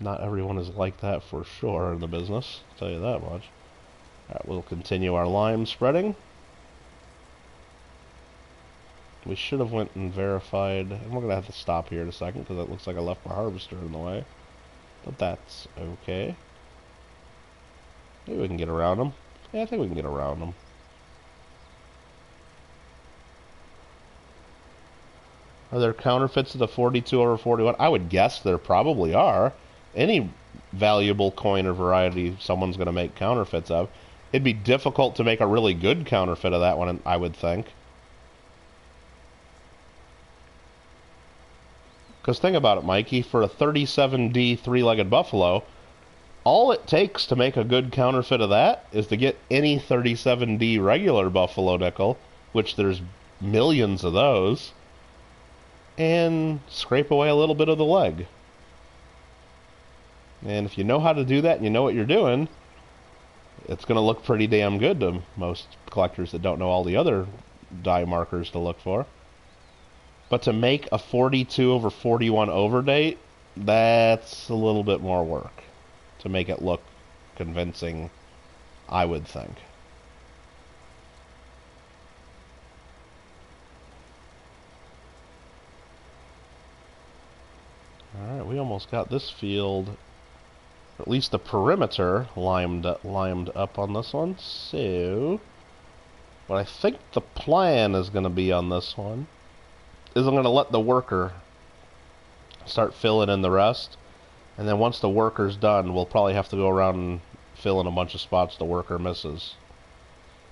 Speaker 1: not everyone is like that for sure in the business, I'll tell you that much. Alright, we'll continue our lime spreading. We should have went and verified, and we're going to have to stop here in a second because it looks like I left my harvester in the way. But that's okay. Maybe we can get around them. Yeah, I think we can get around them. Are there counterfeits to the 42 over 41? I would guess there probably are. Any valuable coin or variety someone's going to make counterfeits of. It'd be difficult to make a really good counterfeit of that one, I would think. Because think about it, Mikey. For a 37D three-legged buffalo, all it takes to make a good counterfeit of that is to get any 37D regular buffalo nickel, which there's millions of those, and scrape away a little bit of the leg. And if you know how to do that and you know what you're doing, it's going to look pretty damn good to most collectors that don't know all the other die markers to look for. But to make a 42 over 41 overdate, that's a little bit more work to make it look convincing, I would think. Alright, we almost got this field, or at least the perimeter, limed up on this one. So, what I think the plan is going to be on this one is I'm going to let the worker start filling in the rest. And then once the worker's done, we'll probably have to go around and fill in a bunch of spots the worker misses.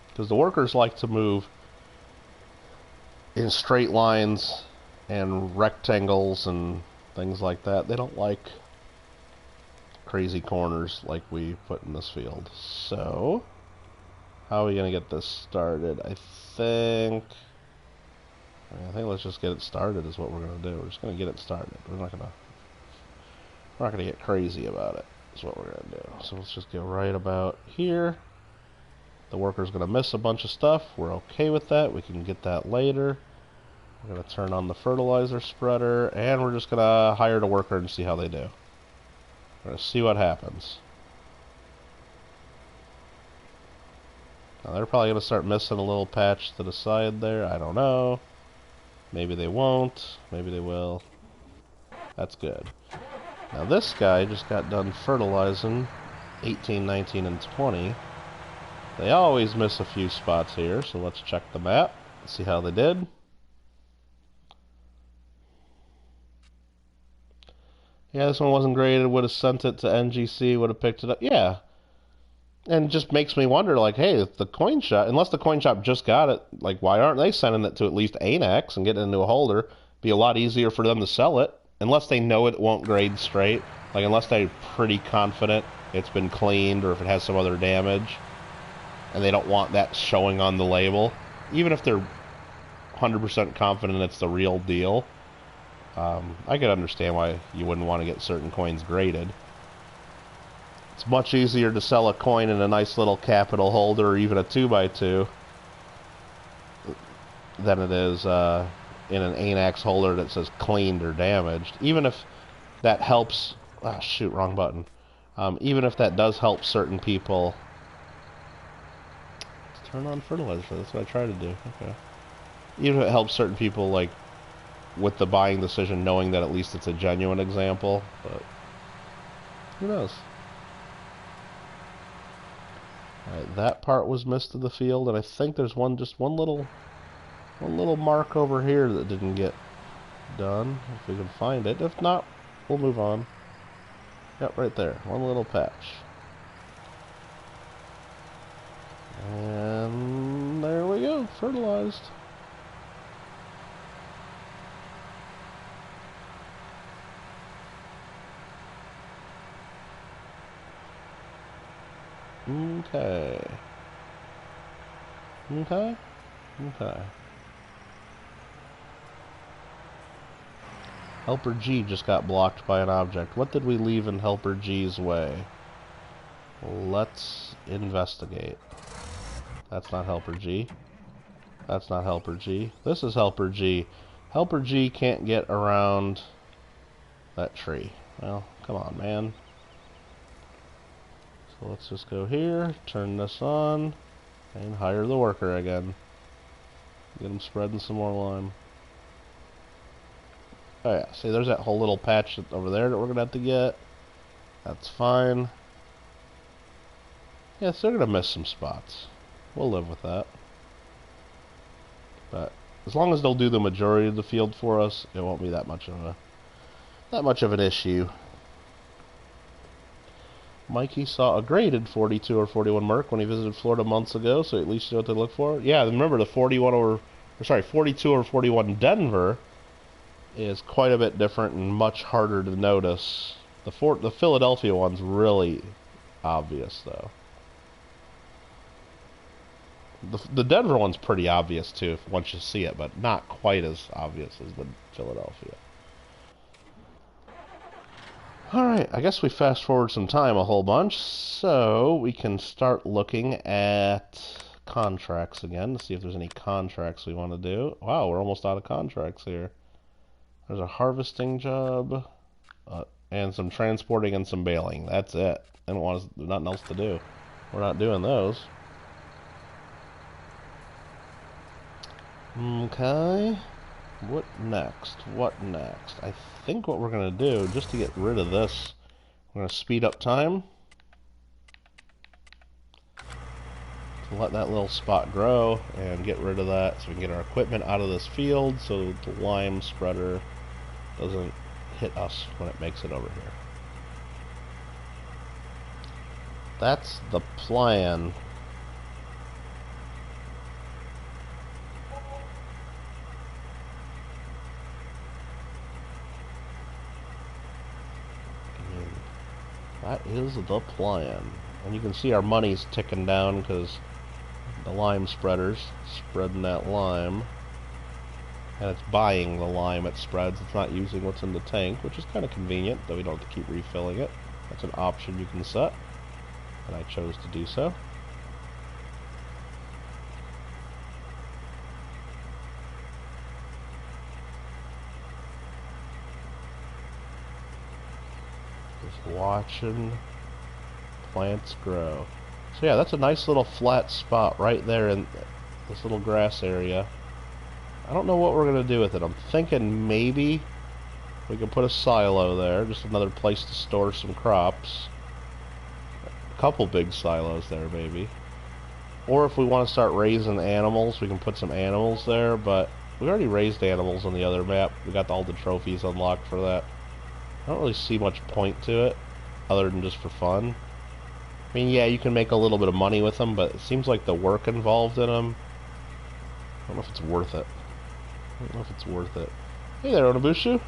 Speaker 1: Because the workers like to move in straight lines and rectangles and things like that. They don't like crazy corners like we put in this field. So, how are we going to get this started? I think let's just get it started is what we're going to do. We're just going to get it started. We're not going to get crazy about it. Is what we're going to do. So let's just get right about here. The worker's going to miss a bunch of stuff. We're okay with that. We can get that later. We're going to turn on the fertilizer spreader, and we're just going to hire the worker and see how they do. We're going to see what happens. Now they're probably going to start missing a little patch to the side there. I don't know. Maybe they won't. Maybe they will. That's good. Now this guy just got done fertilizing 18, 19, and 20. They always miss a few spots here, so let's check the map. See how they did. Yeah, this one wasn't graded. Would have sent it to NGC. Would have picked it up. Yeah. And it just makes me wonder, like, hey, if the coin shop, unless the coin shop just got it, like, why aren't they sending it to at least ANAX and getting it into a holder? Be a lot easier for them to sell it, unless they know it won't grade straight. Like, unless they're pretty confident it's been cleaned or if it has some other damage, and they don't want that showing on the label. Even if they're 100% confident it's the real deal, I could understand why you wouldn't want to get certain coins graded. It's much easier to sell a coin in a nice little capital holder or even a 2x2 than it is in an ANAX holder that says cleaned or damaged. Even if that helps... Ah, shoot, wrong button. Even if that does help certain people... Let's turn on fertilizer. That's what I try to do. Okay. Even if it helps certain people, like, with the buying decision, knowing that at least it's a genuine example, but who knows? Alright, that part was missed of the field, and I think there's just one little mark over here that didn't get done, if we can find it. If not, we'll move on. Yep, right there. One little patch. And there we go, fertilized. Okay. Okay. Okay. Helper G just got blocked by an object. What did we leave in Helper G's way? Let's investigate. That's not Helper G. That's not Helper G. This is Helper G. Helper G can't get around that tree. Well, come on, man. So let's just go here, turn this on, and hire the worker again. Get them spreading some more lime. Oh yeah, see there's that whole little patch over there that we're going to have to get. That's fine. Yes, they're going to miss some spots. We'll live with that. But as long as they'll do the majority of the field for us, it won't be that much of an issue. Mikey saw a graded 42 or 41 Merc when he visited Florida months ago, so at least you know what to look for. Yeah, remember the 42 or 41 Denver is quite a bit different and much harder to notice. The Philadelphia one's really obvious, though. The Denver one's pretty obvious, too, once you see it, but not quite as obvious as the Philadelphia. Alright, I guess we fast forward some time a whole bunch, so we can start looking at contracts again to see if there's any contracts we want to do. Wow, we're almost out of contracts here. There's a harvesting job, and some transporting and some baling. That's it. I don't want nothing else to do. We're not doing those. Okay. What next? What next? I think what we're going to do, just to get rid of this, we're going to speed up time to let that little spot grow and get rid of that so we can get our equipment out of this field so the lime spreader doesn't hit us when it makes it over here. That's the plan. That is the plan. And you can see our money's ticking down because the lime spreader's spreading that lime. And it's buying the lime it spreads. It's not using what's in the tank, which is kind of convenient, though we don't have to keep refilling it. That's an option you can set. And I chose to do so. watching plants grow. So yeah, that's a nice little flat spot right there in this little grass area. I don't know what we're going to do with it. I'm thinking maybe we can put a silo there, just another place to store some crops. A couple big silos there, maybe. Or if we want to start raising animals, we can put some animals there, but we already raised animals on the other map. We got all the trophies unlocked for that. I don't really see much point to it, other than just for fun. I mean, yeah, you can make a little bit of money with them, but it seems like the work involved in them, I don't know if it's worth it. Hey there, Onabushu.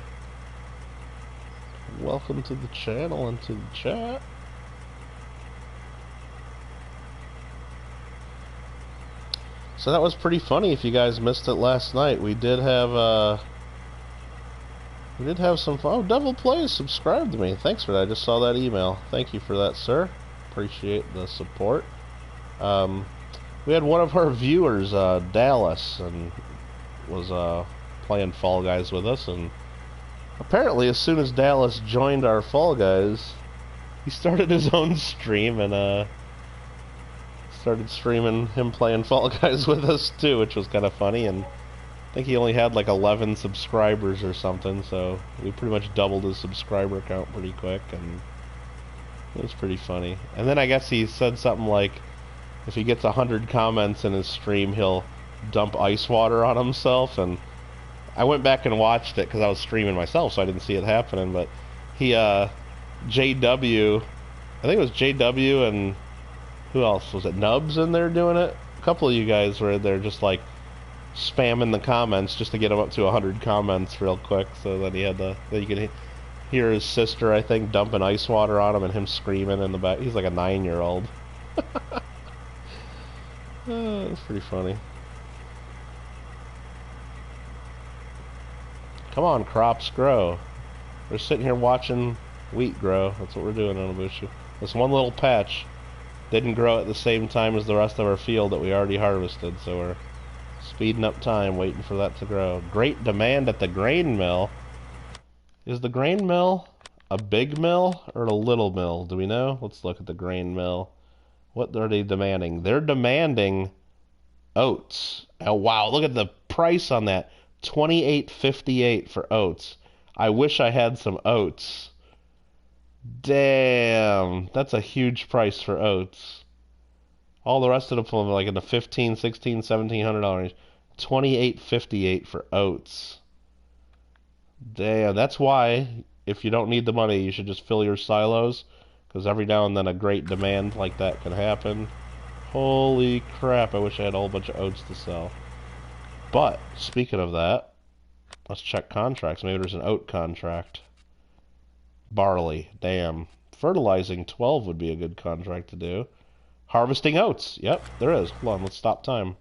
Speaker 1: Welcome to the channel and to the chat. So that was pretty funny. If you guys missed it last night, we did have some fun. Oh, Devil Plays subscribed to me. Thanks for that. I just saw that email. Thank you for that, sir. Appreciate the support. We had one of our viewers, Dallas, and was playing Fall Guys with us, and apparently as soon as Dallas joined our Fall Guys, he started his own stream and started streaming him playing Fall Guys with us too, which was kind of funny. And I think he only had like 11 subscribers or something, so we pretty much doubled his subscriber count pretty quick, and it was pretty funny. And then I guess he said something like, if he gets 100 comments in his stream, he'll dump ice water on himself. And I went back and watched it because I was streaming myself, so I didn't see it happening. But he, JW, I think it was JW, and who else was it? Nubs in there doing it. A couple of you guys were in there just like spamming the comments just to get him up to 100 comments real quick. So then he had then you could hear his sister, I think, dumping ice water on him and him screaming in the back. He's like a 9-year-old. It's pretty funny. Come on, crops grow. We're sitting here watching wheat grow. That's what we're doing on Onabushu. This one little patch didn't grow at the same time as the rest of our field that we already harvested, so we're speeding up time, waiting for that to grow. Great demand at the grain mill. Is the grain mill a big mill or a little mill? Do we know? Let's look at the grain mill. What are they demanding? They're demanding oats. Oh, wow, look at the price on that. $28.58 for oats. I wish I had some oats. Damn, that's a huge price for oats. All the rest of them are like in the $1,500, $1,600, $1,700. $28.58 for oats. Damn, that's why if you don't need the money, you should just fill your silos, because every now and then a great demand like that can happen. Holy crap, I wish I had a whole bunch of oats to sell. But, speaking of that, let's check contracts. Maybe there's an oat contract. Barley, damn. Fertilizing 12 would be a good contract to do. Harvesting oats, yep, there is. Hold on, let's stop time.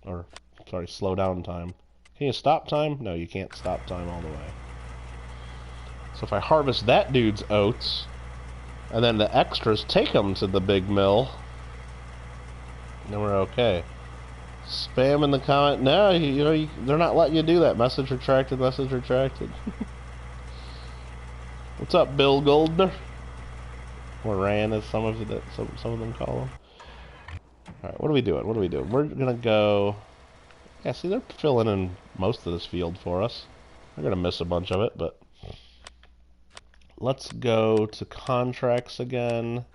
Speaker 1: Or, sorry, slow down time. Can you stop time? No, you can't stop time all the way. So if I harvest that dude's oats, and then the extras take them to the big mill, then we're okay. Spam in the comment. No, they're not letting you do that. Message retracted, message retracted. What's up, Bill Goldner? Or Ran, as some of them call him. Alright, what are we doing? We're gonna go... Yeah, see, they're filling in most of this field for us. We're gonna miss a bunch of it, but... Let's go to contracts again.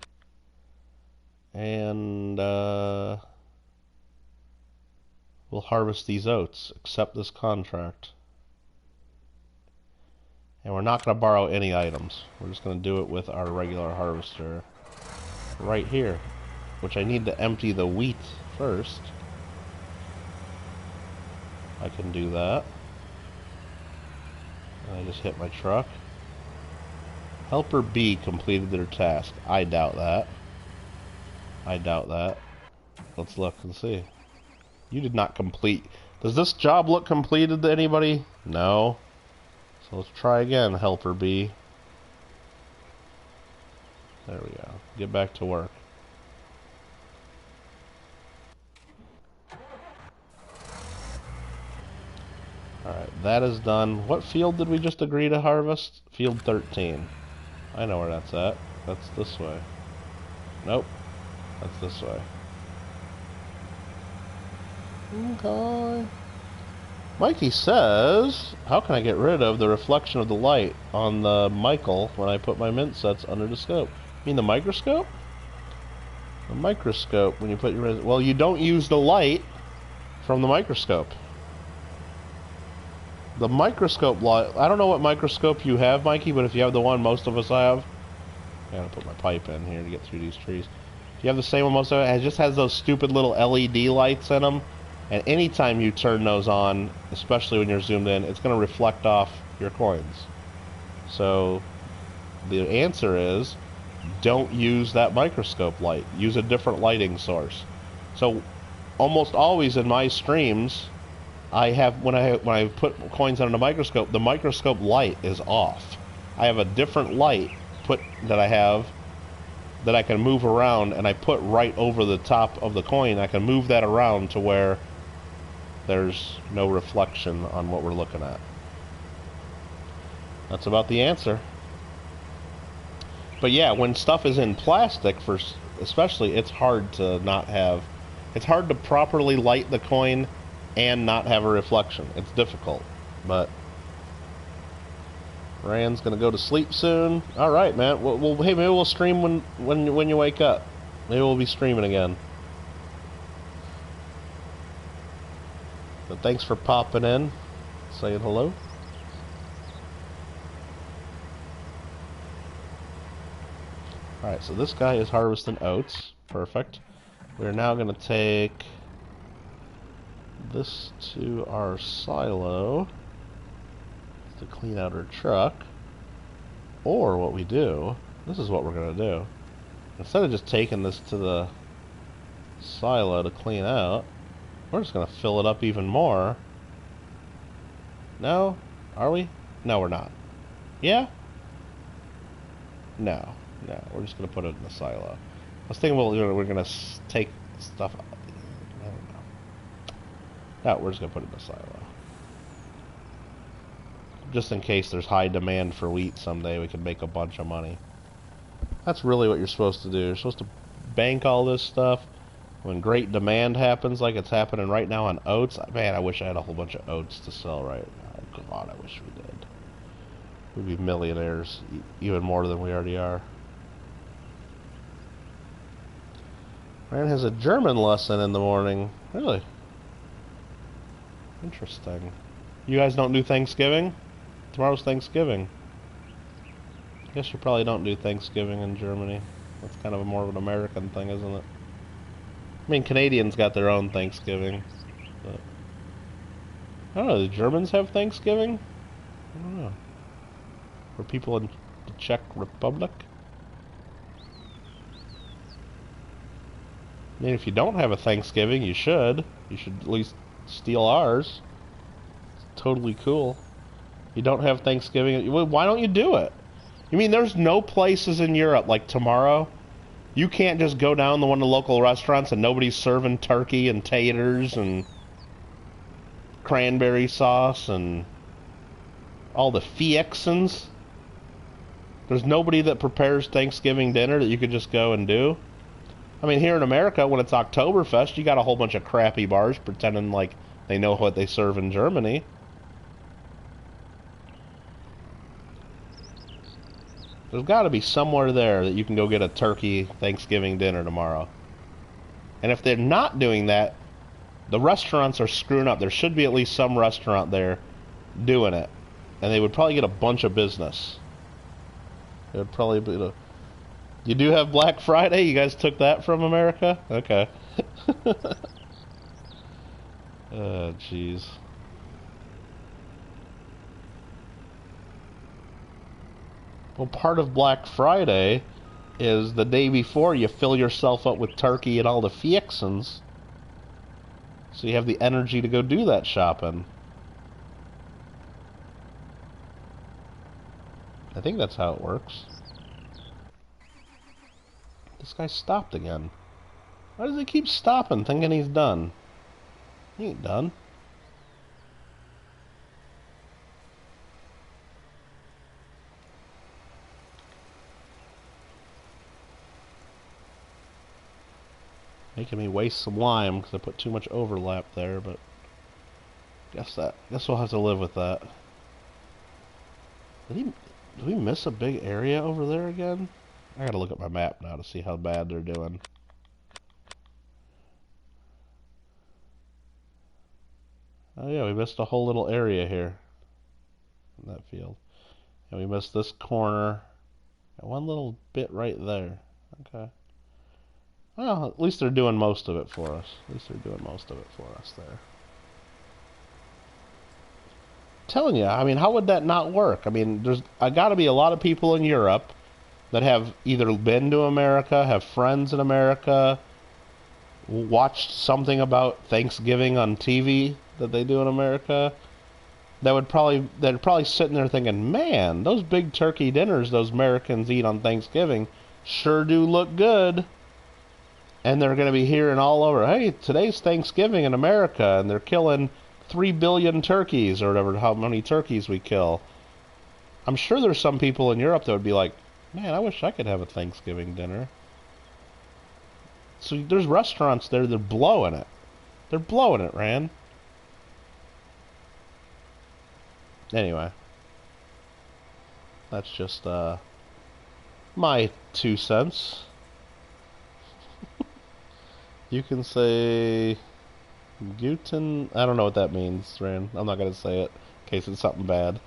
Speaker 1: And, we'll harvest these oats. Accept this contract. And we're not going to borrow any items. We're just going to do it with our regular harvester right here. Which I need to empty the wheat first. I can do that. And I just hit my truck. Helper B completed their task. I doubt that. Let's look and see. You did not complete. Does this job look completed to anybody? No. So let's try again, Helper B. There we go. Get back to work. Alright, that is done. What field did we just agree to harvest? Field 13. I know where that's at. That's this way. Nope. That's this way. Okay. Mikey says, how can I get rid of the reflection of the light on the Michael when I put my mint sets under the scope? You mean the microscope? The microscope, when you put your... Well, you don't use the light from the microscope. The microscope light... I don't know what microscope you have, Mikey, but if you have the one most of us have... I gotta put my pipe in here to get through these trees. If you have the same one most of it, it just has those stupid little LED lights in them. And anytime you turn those on, especially when you're zoomed in, it's going to reflect off your coins. So the answer is, don't use that microscope light. Use a different lighting source. So almost always in my streams, I have when I put coins under the microscope light is off. I have a different light that I have that I can move around, and I put right over the top of the coin. I can move that around to where there's no reflection on what we're looking at. That's about the answer. But yeah, when stuff is in plastic, especially, it's hard to not have... It's hard to properly light the coin and not have a reflection. It's difficult. But Rand's gonna go to sleep soon. All right, man. Well, hey, maybe we'll stream when you wake up. Maybe we'll be streaming again. But thanks for popping in, saying hello. Alright, so this guy is harvesting oats. Perfect. We're now going to take this to our silo to clean out our truck. Or what we do, this is what we're going to do. Instead of just taking this to the silo to clean out, we're just going to fill it up even more. No? Are we? No, we're not. Yeah? No. No, we're just going to put it in the silo. I was thinking, well, we're going to take stuff out. I don't know. No, we're just going to put it in the silo. Just in case there's high demand for wheat someday, we can make a bunch of money. That's really what you're supposed to do. You're supposed to bank all this stuff. When great demand happens, like it's happening right now on oats, man, I wish I had a whole bunch of oats to sell right now. God, I wish we did. We'd be millionaires, even more than we already are. Rand has a German lesson in the morning. Really? Interesting. You guys don't do Thanksgiving? Tomorrow's Thanksgiving. I guess you probably don't do Thanksgiving in Germany. That's kind of more of an American thing, isn't it? I mean, Canadians got their own Thanksgiving, but I don't know, do Germans have Thanksgiving? I don't know. For people in the Czech Republic? I mean, if you don't have a Thanksgiving, you should. You should at least steal ours. It's totally cool. You don't have Thanksgiving, why don't you do it? You mean there's no places in Europe, like tomorrow, you can't just go down to one of the local restaurants and nobody's serving turkey and taters and cranberry sauce and all the fixins? There's nobody that prepares Thanksgiving dinner that you could just go and do? I mean, here in America, when it's Oktoberfest, you got a whole bunch of crappy bars pretending like they know what they serve in Germany. There's got to be somewhere there that you can go get a turkey Thanksgiving dinner tomorrow. And if they're not doing that, the restaurants are screwing up. There should be at least some restaurant there doing it. And they would probably get a bunch of business. It would probably be... You do have Black Friday? You guys took that from America? Okay. Oh, jeez. Well, part of Black Friday is the day before you fill yourself up with turkey and all the fixins, so you have the energy to go do that shopping. I think that's how it works. This guy stopped again. Why does he keep stopping, thinking he's done? He ain't done. Making me waste some lime because I put too much overlap there, but guess we'll have to live with that. Did we miss a big area over there again? I gotta look at my map now to see how bad they're doing. Oh yeah, we missed a whole little area here in that field. And we missed this corner. And one little bit right there. Okay. Well, at least they're doing most of it for us. At least they're doing most of it for us there. Telling you, I mean, how would that not work? I mean, there's got to be a lot of people in Europe that have either been to America, have friends in America, watched something about Thanksgiving on TV that they do in America. They're probably sitting there thinking, man, those big turkey dinners those Americans eat on Thanksgiving sure do look good. And they're going to be hearing all over, hey, today's Thanksgiving in America, and they're killing 3 billion turkeys, or whatever, how many turkeys we kill. I'm sure there's some people in Europe that would be like, man, I wish I could have a Thanksgiving dinner. So there's restaurants there that are blowing it. They're blowing it, Rand. Anyway. That's just, my 2 cents. You can say Guten. I don't know what that means, Rand. I'm not going to say it in case it's something bad.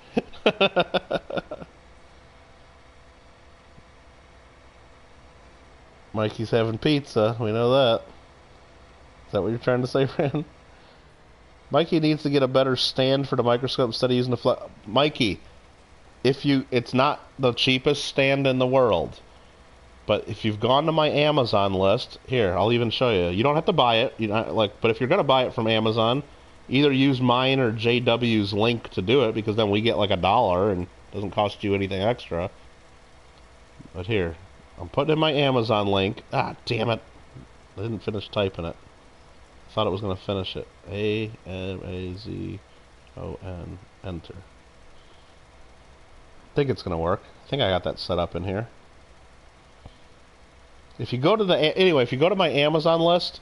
Speaker 1: Mikey's having pizza. We know that. Is that what you're trying to say, Rand? Mikey needs to get a better stand for the microscope instead of using the Mikey, it's not the cheapest stand in the world. But if you've gone to my Amazon list, here, I'll even show you. You don't have to buy it, but if you're going to buy it from Amazon, either use mine or JW's link to do it, because then we get like $1 and it doesn't cost you anything extra. But here, I'm putting in my Amazon link. Ah, damn it. I didn't finish typing it. I thought it was going to finish it. Amazon, enter. I think it's going to work. I think I got that set up in here. If you go to if you go to my Amazon list,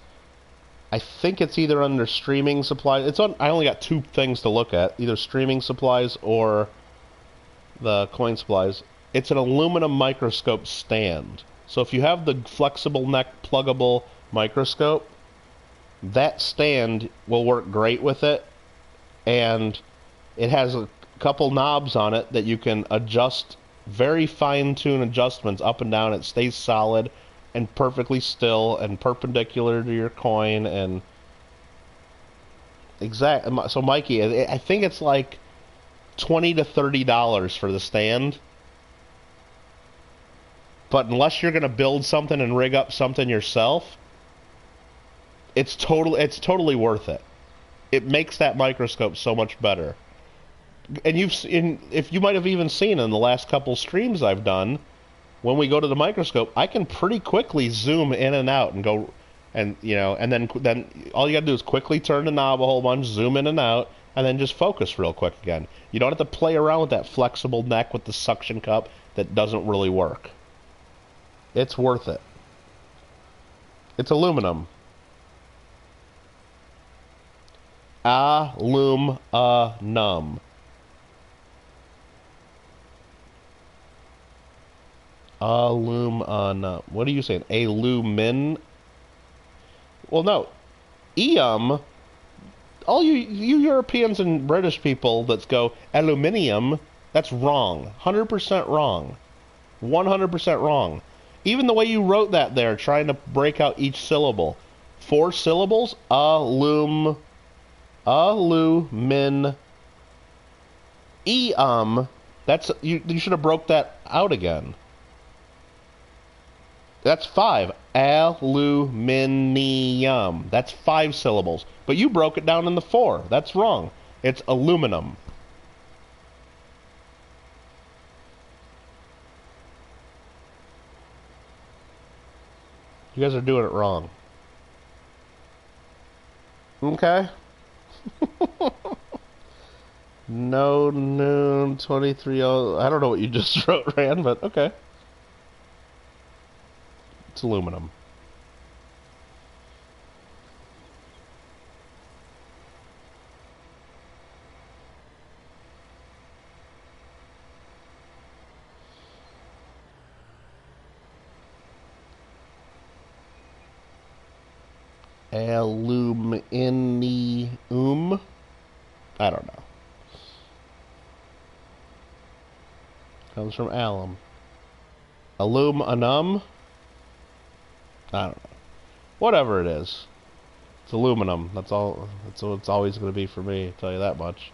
Speaker 1: I think it's either under streaming supplies. I only got 2 things to look at, either streaming supplies or the coin supplies. It's an aluminum microscope stand. So if you have the flexible neck pluggable microscope, that stand will work great with it, and it has a couple knobs on it that you can adjust, very fine-tune adjustments up and down. It stays solid and perfectly still and perpendicular to your coin, and so Mikey, I think it's like $20 to $30 for the stand, but unless you're going to build something and rig up something yourself, it's totally worth it. It makes that microscope so much better. And if you might have even seen in the last couple streams I've done, when we go to the microscope, I can pretty quickly zoom in and out and go, and and then all you gotta do is quickly turn the knob a whole bunch, zoom in and out, and then just focus real quick again. You don't have to play around with that flexible neck with the suction cup that doesn't really work. It's worth it. It's aluminum. Aluminum. Aluminum. What are you saying? Alumin? Well, no. All you Europeans and British people that go aluminium, that's wrong. 100% wrong. 100% wrong. Even the way you wrote that there, trying to break out each syllable. 4 syllables? Alumin. That's you should have broke that out again. That's 5. Aluminium. That's 5 syllables. But you broke it down into 4. That's wrong. It's aluminum. You guys are doing it wrong. Okay. No noon 23. I don't know what you just wrote, Rand, but okay. It's aluminum. Aluminium. I don't know. Comes from alum. Aluminum? I don't know. Whatever it is. It's aluminum. That's all. That's what it's always going to be for me, I'll tell you that much.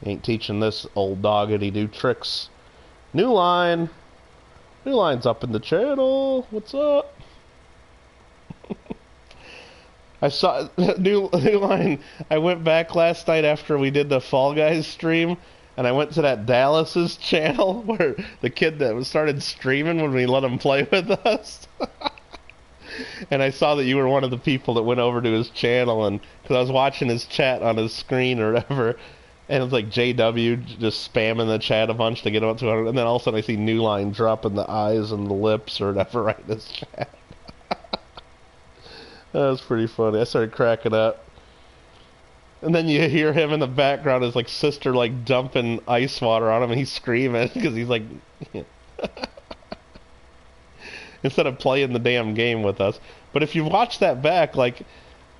Speaker 1: Ain't teaching this old dog any new tricks. New line. New line's up in the channel. What's up? I saw new line. I went back last night after we did the Fall Guys stream, and I went to that Dallas's channel where the kid that started streaming when we let him play with us. And I saw that you were one of the people that went over to his channel, and because I was watching his chat on his screen or whatever, and it was like JW just spamming the chat a bunch to get him up to 100, and then all of a sudden I see New Line dropping the eyes and the lips or whatever right in his chat. That was pretty funny. I started cracking up. And then you hear him in the background, his like sister like dumping ice water on him, and he's screaming because he's like, instead of playing the damn game with us. But if you watch that back, like,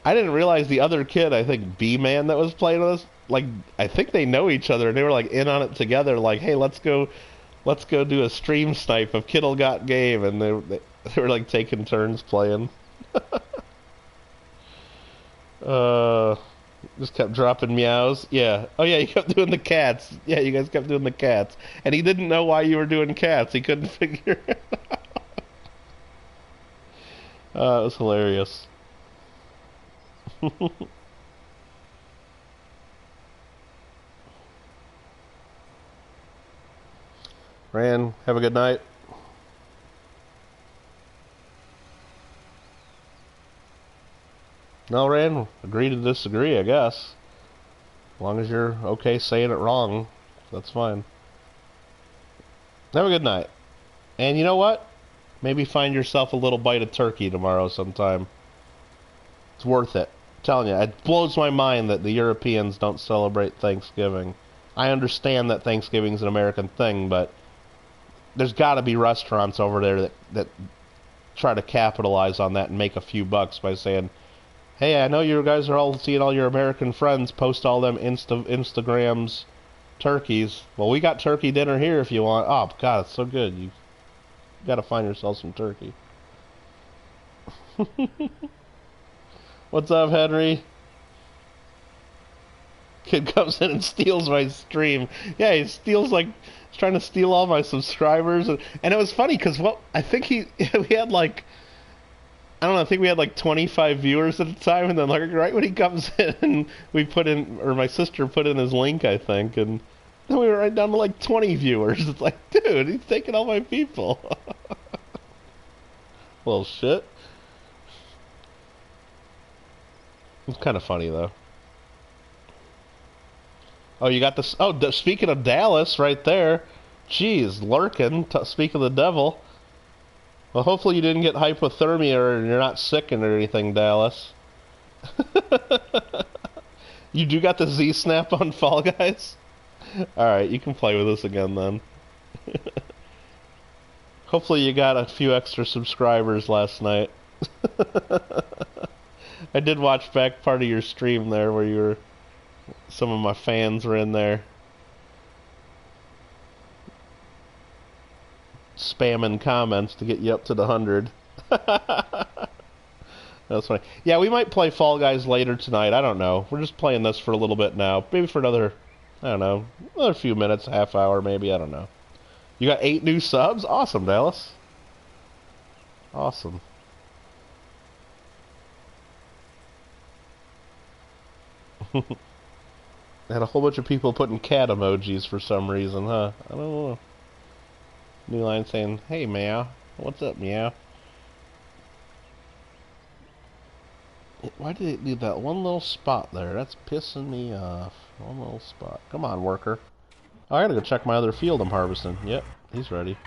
Speaker 1: I didn't realize the other kid, I think B-Man that was playing with us, like, I think they know each other, and they were like in on it together, like, hey, let's go do a stream snipe of Kittle Got Game, and they were like taking turns playing. Just kept dropping meows. Yeah. Oh yeah, you kept doing the cats. Yeah, you guys kept doing the cats. And he didn't know why you were doing cats. He couldn't figure it out. It was hilarious. Ran, have a good night. No, Ran, agree to disagree, I guess. As long as you're okay saying it wrong, that's fine. Have a good night. And you know what? Maybe find yourself a little bite of turkey tomorrow sometime. It's worth it. I'm telling you, it blows my mind that the Europeans don't celebrate Thanksgiving. I understand that Thanksgiving's an American thing, but there's got to be restaurants over there that try to capitalize on that and make a few bucks by saying, hey, I know you guys are all seeing all your American friends post all them Instagrams turkeys. Well, we got turkey dinner here if you want. Oh, God, it's so good. You got to find yourself some turkey. What's up, Henry? Kid comes in and steals my stream. Yeah, he steals, like, he's trying to steal all my subscribers. And it was funny because, well, I think we had, like, I don't know, I think we had like 25 viewers at the time, and then like right when he comes in, we put in, or my sister put in his link, I think, and then we were right down to like 20 viewers. It's like, dude, he's taking all my people. Well, shit. It's kind of funny, though. Oh, you got this, oh, speaking of Dallas, right there. Jeez, lurking, speak of the devil. Well, hopefully you didn't get hypothermia or you're not sick or anything, Dallas. You do got the Z-Snap on Fall Guys? Alright, you can play with us again then. Hopefully you got a few extra subscribers last night. I did watch back part of your stream there where some of my fans were in there. Spamming comments to get you up to the 100. That's funny. Yeah, we might play Fall Guys later tonight. I don't know. We're just playing this for a little bit now. Maybe for another, I don't know, another few minutes, half hour maybe. I don't know. You got 8 new subs? Awesome, Dallas. Awesome. Had a whole bunch of people putting cat emojis for some reason, huh? I don't know. New Line saying, hey, meow. What's up, meow? Why did it leave that one little spot there? That's pissing me off. One little spot. Come on, worker. Oh, I gotta go check my other field I'm harvesting. Yep, he's ready.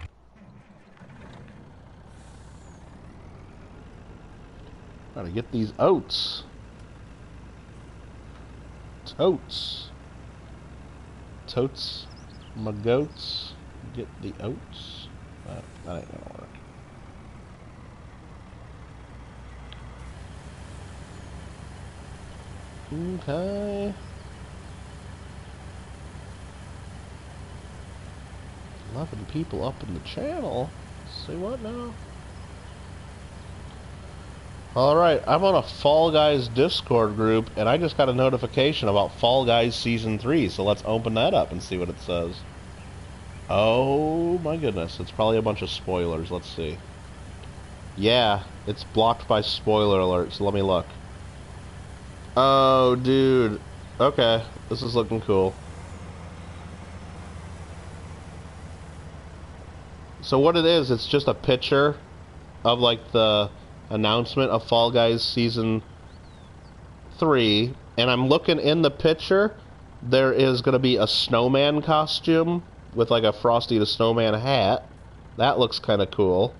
Speaker 1: Gotta get these oats. Totes. Totes. My goats. Get the oats. That ain't gonna work. Okay. 11 people up in the channel. Say what now? Alright, I'm on a Fall Guys Discord group, and I just got a notification about Fall Guys Season 3, so let's open that up and see what it says. Oh my goodness, it's probably a bunch of spoilers. Let's see. Yeah, it's blocked by spoiler alerts, so let me look. Oh, dude. Okay, this is looking cool. So what it is, it's just a picture of, like, the announcement of Fall Guys Season 3, and I'm looking in the picture, there is going to be a snowman costume with, like, a Frosty the Snowman hat. That looks kind of cool.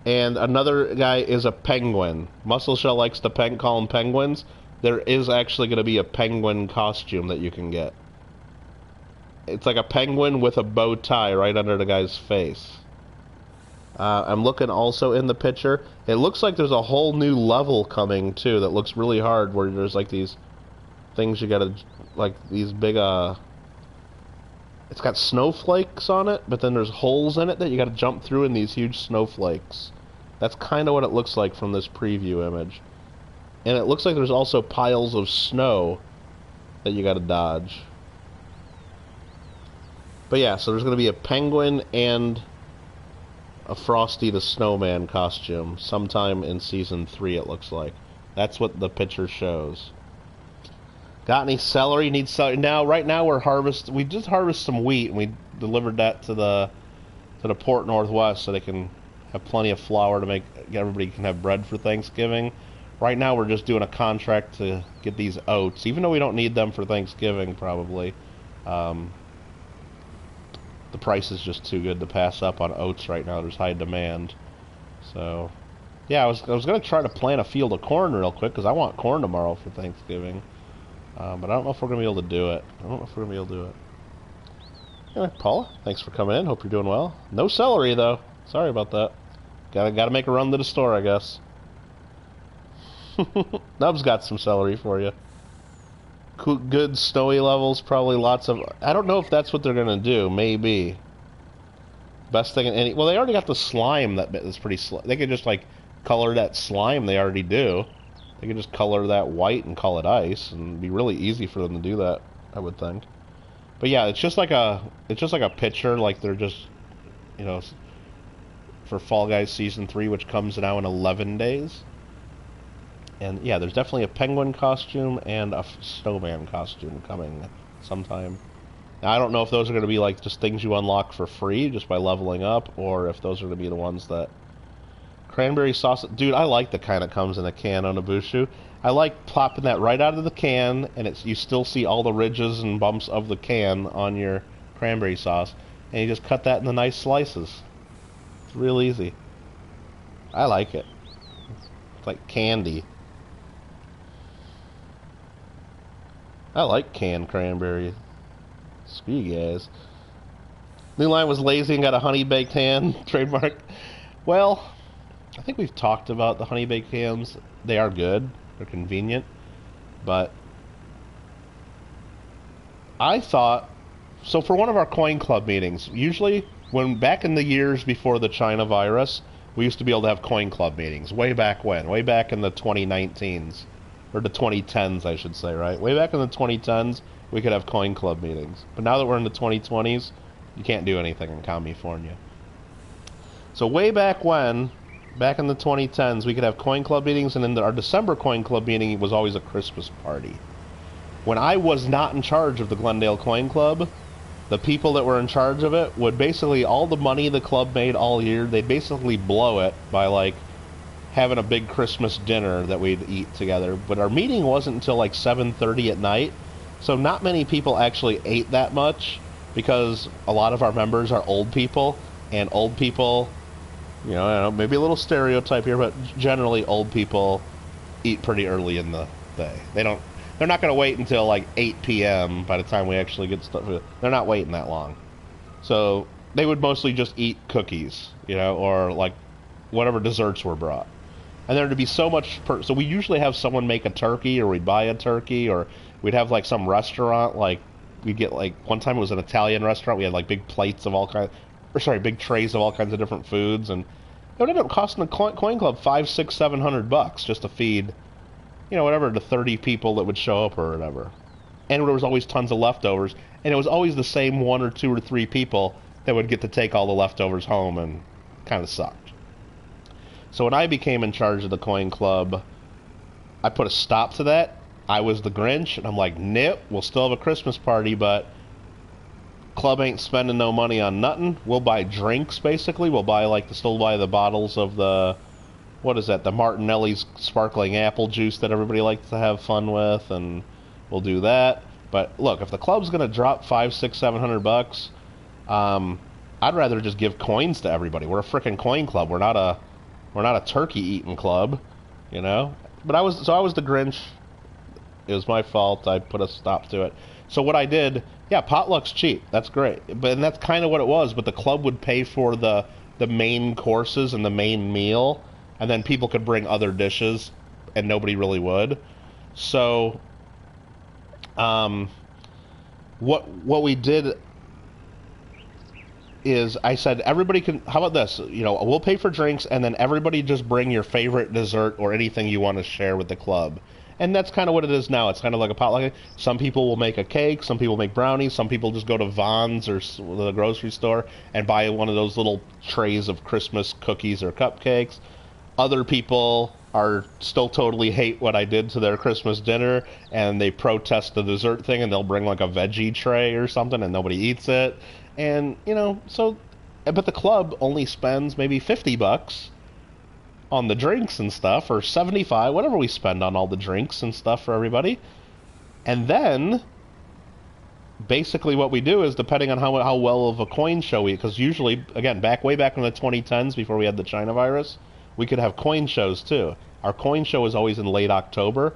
Speaker 1: And another guy is a penguin. Muscle Shell likes to call them penguins. There is actually going to be a penguin costume that you can get. It's like a penguin with a bow tie right under the guy's face. I'm looking also in the picture. It looks like there's a whole new level coming, too, that looks really hard, where there's, like, these things you gotta, like, these big, it's got snowflakes on it, but then there's holes in it that you gotta jump through in these huge snowflakes. That's kind of what it looks like from this preview image. And it looks like there's also piles of snow that you gotta dodge. But yeah, so there's gonna be a penguin and a Frosty the Snowman costume sometime in Season 3, it looks like. That's what the picture shows. Got any celery? Need celery? Now, right now we just harvested some wheat, and we delivered that to the Port Northwest so they can have plenty of flour to everybody can have bread for Thanksgiving. Right now we're just doing a contract to get these oats, even though we don't need them for Thanksgiving, probably. The price is just too good to pass up on oats right now. There's high demand. So, yeah, I was going to try to plant a field of corn real quick, because I want corn tomorrow for Thanksgiving. But I don't know if we're going to be able to do it. Anyway, Paula, thanks for coming in. Hope you're doing well. No celery, though. Sorry about that. Gotta make a run to the store, I guess. Nub's got some celery for you. Good snowy levels, probably lots of... I don't know if that's what they're going to do. Maybe. Best thing in any... Well, they already got the slime that's pretty... They could just, like, color that slime they already do. They could just color that white and call it ice, and it'd be really easy for them to do that, I would think. But yeah, it's just like a picture, like they're just, you know, for Fall Guys Season 3, which comes now in 11 days. And yeah, there's definitely a penguin costume and a snowman costume coming sometime. Now, I don't know if those are going to be like just things you unlock for free just by leveling up, or if those are going to be the ones that... Cranberry sauce... Dude, I like the kind that comes in a can on a Bushu. I like plopping that right out of the can, and you still see all the ridges and bumps of the can on your cranberry sauce. And you just cut that into nice slices. It's real easy. I like it. It's like candy. I like canned cranberry. Screw you guys. New Line was lazy and got a honey baked ham trademark. Well, I think we've talked about the honey baked hams. They are good. They're convenient. But I thought, so for one of our coin club meetings, usually back in the years before the China virus, we used to be able to have coin club meetings. Way back when? Way back in the 2019s. Or the 2010s, I should say, right? Way back in the 2010s, we could have coin club meetings. But now that we're in the 2020s, you can't do anything in California. So way back when, back in the 2010s, we could have coin club meetings, and then our December coin club meeting was always a Christmas party. When I was not in charge of the Glendale Coin Club, the people that were in charge of it would basically, all the money the club made all year, they'd basically blow it by, like, having a big Christmas dinner that we'd eat together. But our meeting wasn't until like 7:30 at night, so not many people actually ate that much, because a lot of our members are old people, and old people, you know, I don't know, maybe a little stereotype here, but generally old people eat pretty early in the day. They're not going to wait until like 8 p.m. by the time we actually get stuff. They're not waiting that long. So they would mostly just eat cookies, you know, or like whatever desserts were brought. and there'd be so much so we usually have someone make a turkey, or we'd buy a turkey, or we'd have like some restaurant, like we'd get like one time it was an Italian restaurant, we had like big plates of all kinds, or sorry, big trays of all kinds of different foods, and it would end up costing the coin club $500, $600, $700 just to feed, whatever, the 30 people that would show up or whatever. And there was always tons of leftovers, and it was always the same 1 or 2 or 3 people that would get to take all the leftovers home, and kind of sucked. So when I became in charge of the coin club, I put a stop to that. I was the Grinch, and I'm like, nope, we'll still have a Christmas party, but club ain't spending no money on nothing. We'll buy drinks, basically. We'll still buy the bottles of the, what is that, the Martinelli's sparkling apple juice that everybody likes to have fun with, and we'll do that. But look, if the club's going to drop $500, $600, $700, I'd rather just give coins to everybody. We're a frickin' coin club. We're not a turkey eating club, But I was the Grinch. It was my fault. I put a stop to it. So what I did, yeah, potluck's cheap. That's great. And that's kind of what it was. But the club would pay for the main courses and the main meal, and then people could bring other dishes, and nobody really would. So, what we did is I said, everybody can, how about this? We'll pay for drinks, and then everybody just bring your favorite dessert or anything you want to share with the club. And that's kind of what it is now. It's kind of like a potluck. Some people will make a cake, some people make brownies, some people just go to Vons or the grocery store and buy one of those little trays of Christmas cookies or cupcakes. Other people are still totally hate what I did to their Christmas dinner, and they protest the dessert thing, and they'll bring like a veggie tray or something, and nobody eats it. And, but the club only spends maybe $50 on the drinks and stuff, or 75, whatever we spend on all the drinks and stuff for everybody. And then, basically what we do is, depending on how well of a coin show because usually, again, way back in the 2010s, before we had the China virus, we could have coin shows too. Our coin show was always in late October,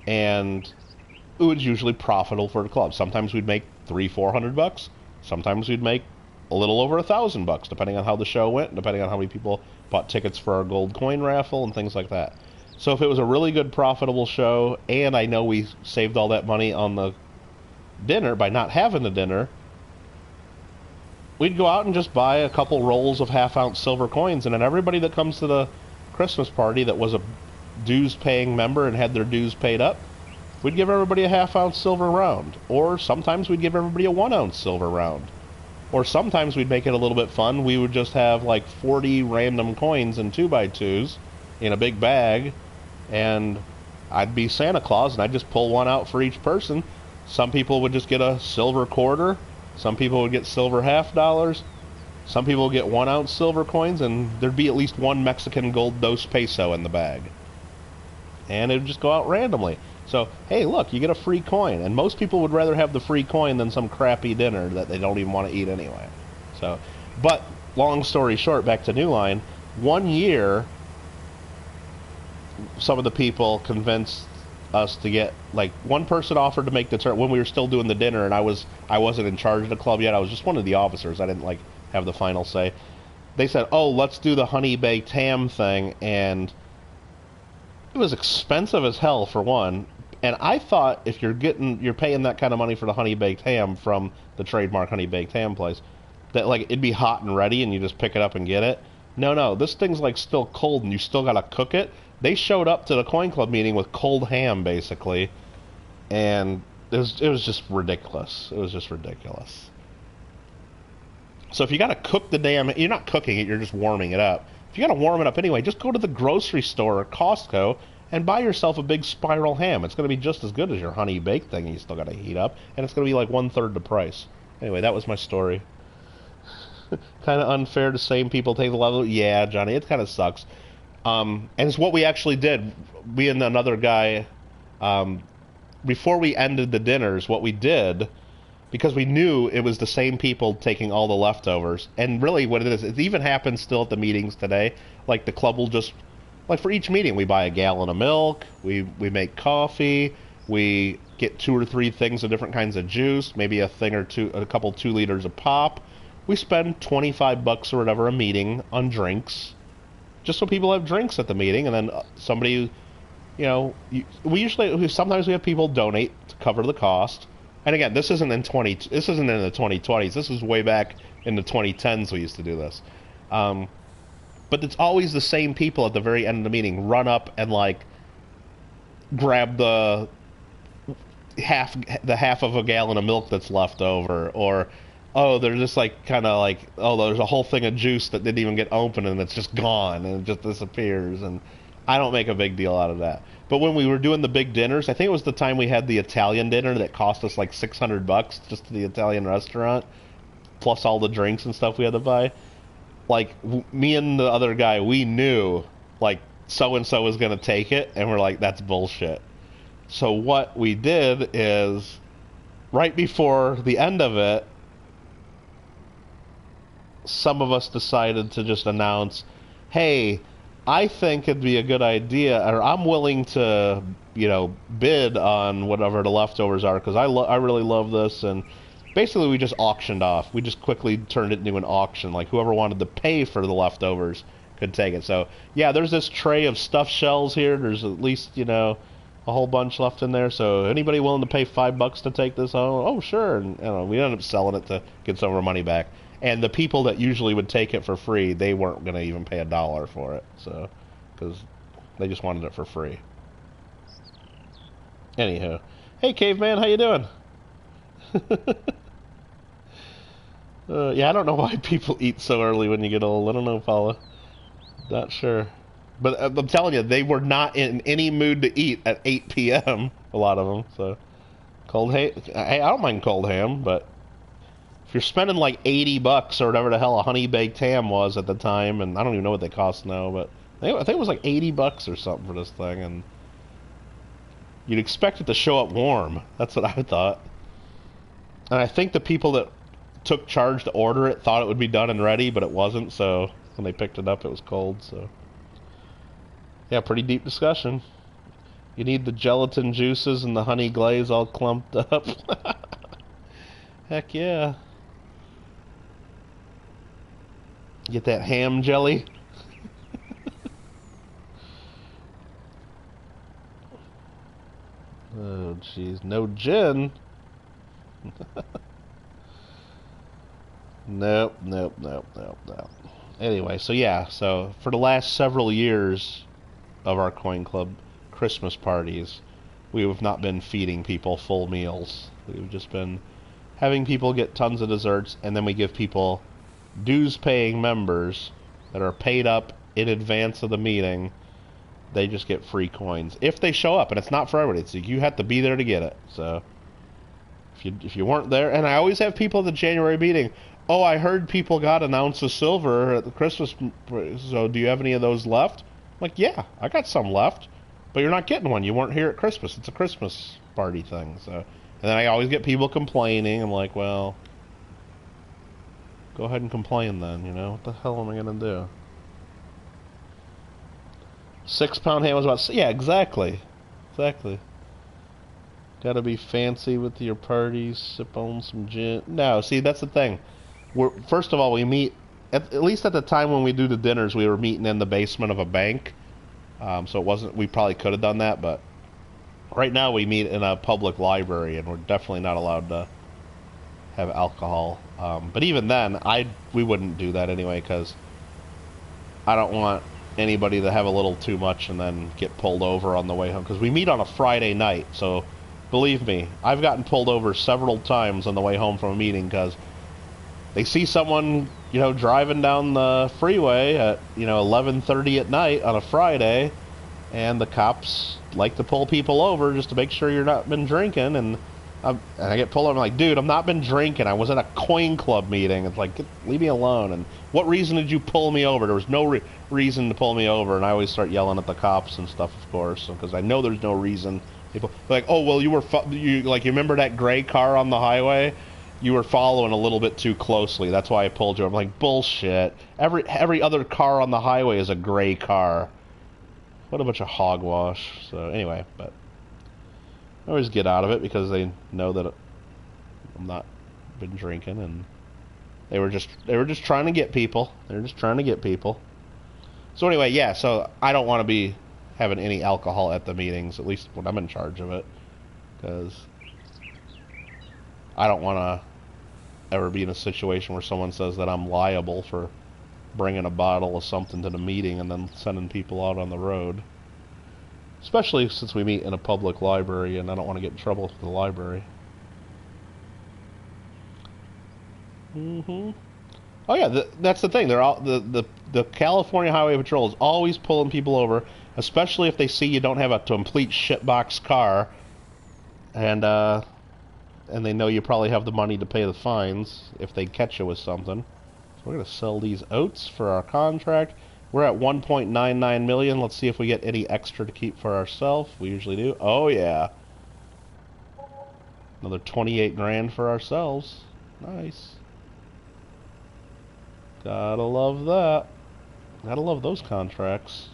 Speaker 1: and it was usually profitable for the club. Sometimes we'd make $300-$400. Sometimes we'd make a little over $1,000, depending on how the show went, depending on how many people bought tickets for our gold coin raffle and things like that. So if it was a really good, profitable show, and I know we saved all that money on the dinner by not having the dinner, we'd go out and just buy a couple rolls of half-ounce silver coins, and then everybody that comes to the Christmas party that was a dues-paying member and had their dues paid up, we'd give everybody a half-ounce silver round. Or sometimes we'd give everybody a 1-ounce silver round. Or sometimes we'd make it a little bit fun. We would just have like 40 random coins in 2x2s in a big bag, and I'd be Santa Claus, and I'd just pull one out for each person. Some people would just get a silver quarter. Some people would get silver $50. Some people would get 1-ounce silver coins, and there'd be at least one Mexican gold dos peso in the bag. And it would just go out randomly. So, hey, look, you get a free coin. And most people would rather have the free coin than some crappy dinner that they don't even want to eat anyway. So, but, long story short, back to New Line, one year, some of the people convinced us to get, like, one person offered to make the turn when we were still doing the dinner, and I wasn't in charge of the club yet. I was just one of the officers. I didn't, like, have the final say. They said, oh, let's do the honey baked ham thing, and it was expensive as hell, for one. And I thought if you're paying that kind of money for the honey baked ham from the trademark honey baked ham place, that like it'd be hot and ready and you just pick it up and get it. No, this thing's like still cold and you still gotta cook it. They showed up to the coin club meeting with cold ham basically, and it was just ridiculous. It was just ridiculous. So if you gotta cook the damn, you're not cooking it, you're just warming it up. If you gotta warm it up anyway, just go to the grocery store or Costco and buy yourself a big spiral ham. It's going to be just as good as your honey baked thing you still got to heat up, and it's going to be like 1/3 the price. Anyway, that was my story. Kind of unfair to same people take the level. Yeah, Johnny, it kind of sucks. And it's what we actually did. We and another guy, before we ended the dinners, what we did, because we knew it was the same people taking all the leftovers, and really what it is, it even happens still at the meetings today. Like the club will just, like for each meeting, we buy a gallon of milk, we make coffee, we get 2 or 3 things of different kinds of juice, maybe a thing or two, a couple 2 liters of pop. We spend $25 or whatever a meeting on drinks, just so people have drinks at the meeting, and then somebody, sometimes we have people donate to cover the cost. And again, this isn't in the 2020s. This was way back in the 2010s we used to do this. But it's always the same people at the very end of the meeting run up and like grab the half of a gallon of milk that's left over, or they're just like kind of like, there's a whole thing of juice that didn't even get opened and it's just gone and it just disappears. And I don't make a big deal out of that. But when we were doing the big dinners, I think it was the time we had the Italian dinner that cost us like $600 just to the Italian restaurant, plus all the drinks and stuff we had to buy. Like, me and the other guy, we knew, like, so-and-so was going to take it, and we're like, that's bullshit. So what we did is, right before the end of it, some of us decided to just announce, hey, I think it'd be a good idea, or I'm willing to, bid on whatever the leftovers are, because I really love this, and basically we just auctioned off. We just quickly turned it into an auction, like whoever wanted to pay for the leftovers could take it. So, yeah, there's this tray of stuffed shells here. There's at least, a whole bunch left in there, so anybody willing to pay $5 to take this home? Oh, sure. And we ended up selling it to get some of our money back. And the people that usually would take it for free, they weren't going to even pay $1 for it, so, because they just wanted it for free. Anywho, hey caveman, how you doing? Yeah, I don't know why people eat so early when you get old. I don't know, Paula. Not sure. But I'm telling you, they were not in any mood to eat at 8 p.m., a lot of them, so. Cold ham, I don't mind cold ham, but if you're spending like $80 or whatever the hell a honey-baked ham was at the time, and I don't even know what they cost now, but I think it was like $80 or something for this thing, and you'd expect it to show up warm. That's what I thought. And I think the people that took charge to order it thought it would be done and ready, but it wasn't, so when they picked it up, it was cold, so. Yeah, pretty deep discussion. You need the gelatin juices and the honey glaze all clumped up. Heck yeah. Get that ham jelly. Oh, jeez. No gin. Nope. Anyway, so yeah, so for the last several years of our Coin Club Christmas parties, we have not been feeding people full meals. We've just been having people get tons of desserts, and then we give people dues-paying members that are paid up in advance of the meeting. They just get free coins if they show up, and it's not for everybody. It's you have to be there to get it. So if you weren't there, and I always have people at the January meeting. Oh, I heard people got an ounce of silver at the Christmas. So do you have any of those left? I'm like, yeah, I got some left, but you're not getting one. You weren't here at Christmas. It's a Christmas party thing. So, and then I always get people complaining. I'm like, well, go ahead and complain then. What the hell am I gonna do? 6-pound ham was about, yeah, exactly. Gotta be fancy with your parties, sip on some gin. No, see, that's the thing. First of all, we meet, at least at the time when we do the dinners, we were meeting in the basement of a bank. So it wasn't, we probably could have done that, but right now we meet in a public library, and we're definitely not allowed to have alcohol. But even then, we wouldn't do that anyway, because I don't want anybody to have a little too much and then get pulled over on the way home, because we meet on a Friday night. So believe me, I've gotten pulled over several times on the way home from a meeting because they see someone, driving down the freeway at, 11:30 at night on a Friday, and the cops like to pull people over just to make sure you're not been drinking, and I get pulled over. I'm like, dude, I've not been drinking. I was at a Coin Club meeting. It's like, leave me alone. And what reason did you pull me over? There was no reason to pull me over, and I always start yelling at the cops and stuff, of course, because I know there's no reason. People like, oh, well, you remember that gray car on the highway? You were following a little bit too closely. That's why I pulled you. I'm like, bullshit. Every other car on the highway is a gray car. What a bunch of hogwash. So anyway, but I always get out of it because they know that I'm not been drinking, and they were just trying to get people. They're just trying to get people. So anyway, yeah, so I don't want to be having any alcohol at the meetings, at least when I'm in charge of it, because I don't want to ever be in a situation where someone says that I'm liable for bringing a bottle of something to the meeting and then sending people out on the road. Especially since we meet in a public library and I don't want to get in trouble with the library. Oh yeah, that's the thing. They're all the California Highway Patrol is always pulling people over, especially if they see you don't have a complete shitbox car, and they know you probably have the money to pay the fines if they catch you with something. So we're gonna sell these oats for our contract. We're at 1.99 million. Let's see if we get any extra to keep for ourselves. We usually do. Oh yeah, another 28 grand for ourselves. Nice. Gotta love that. Gotta love those contracts.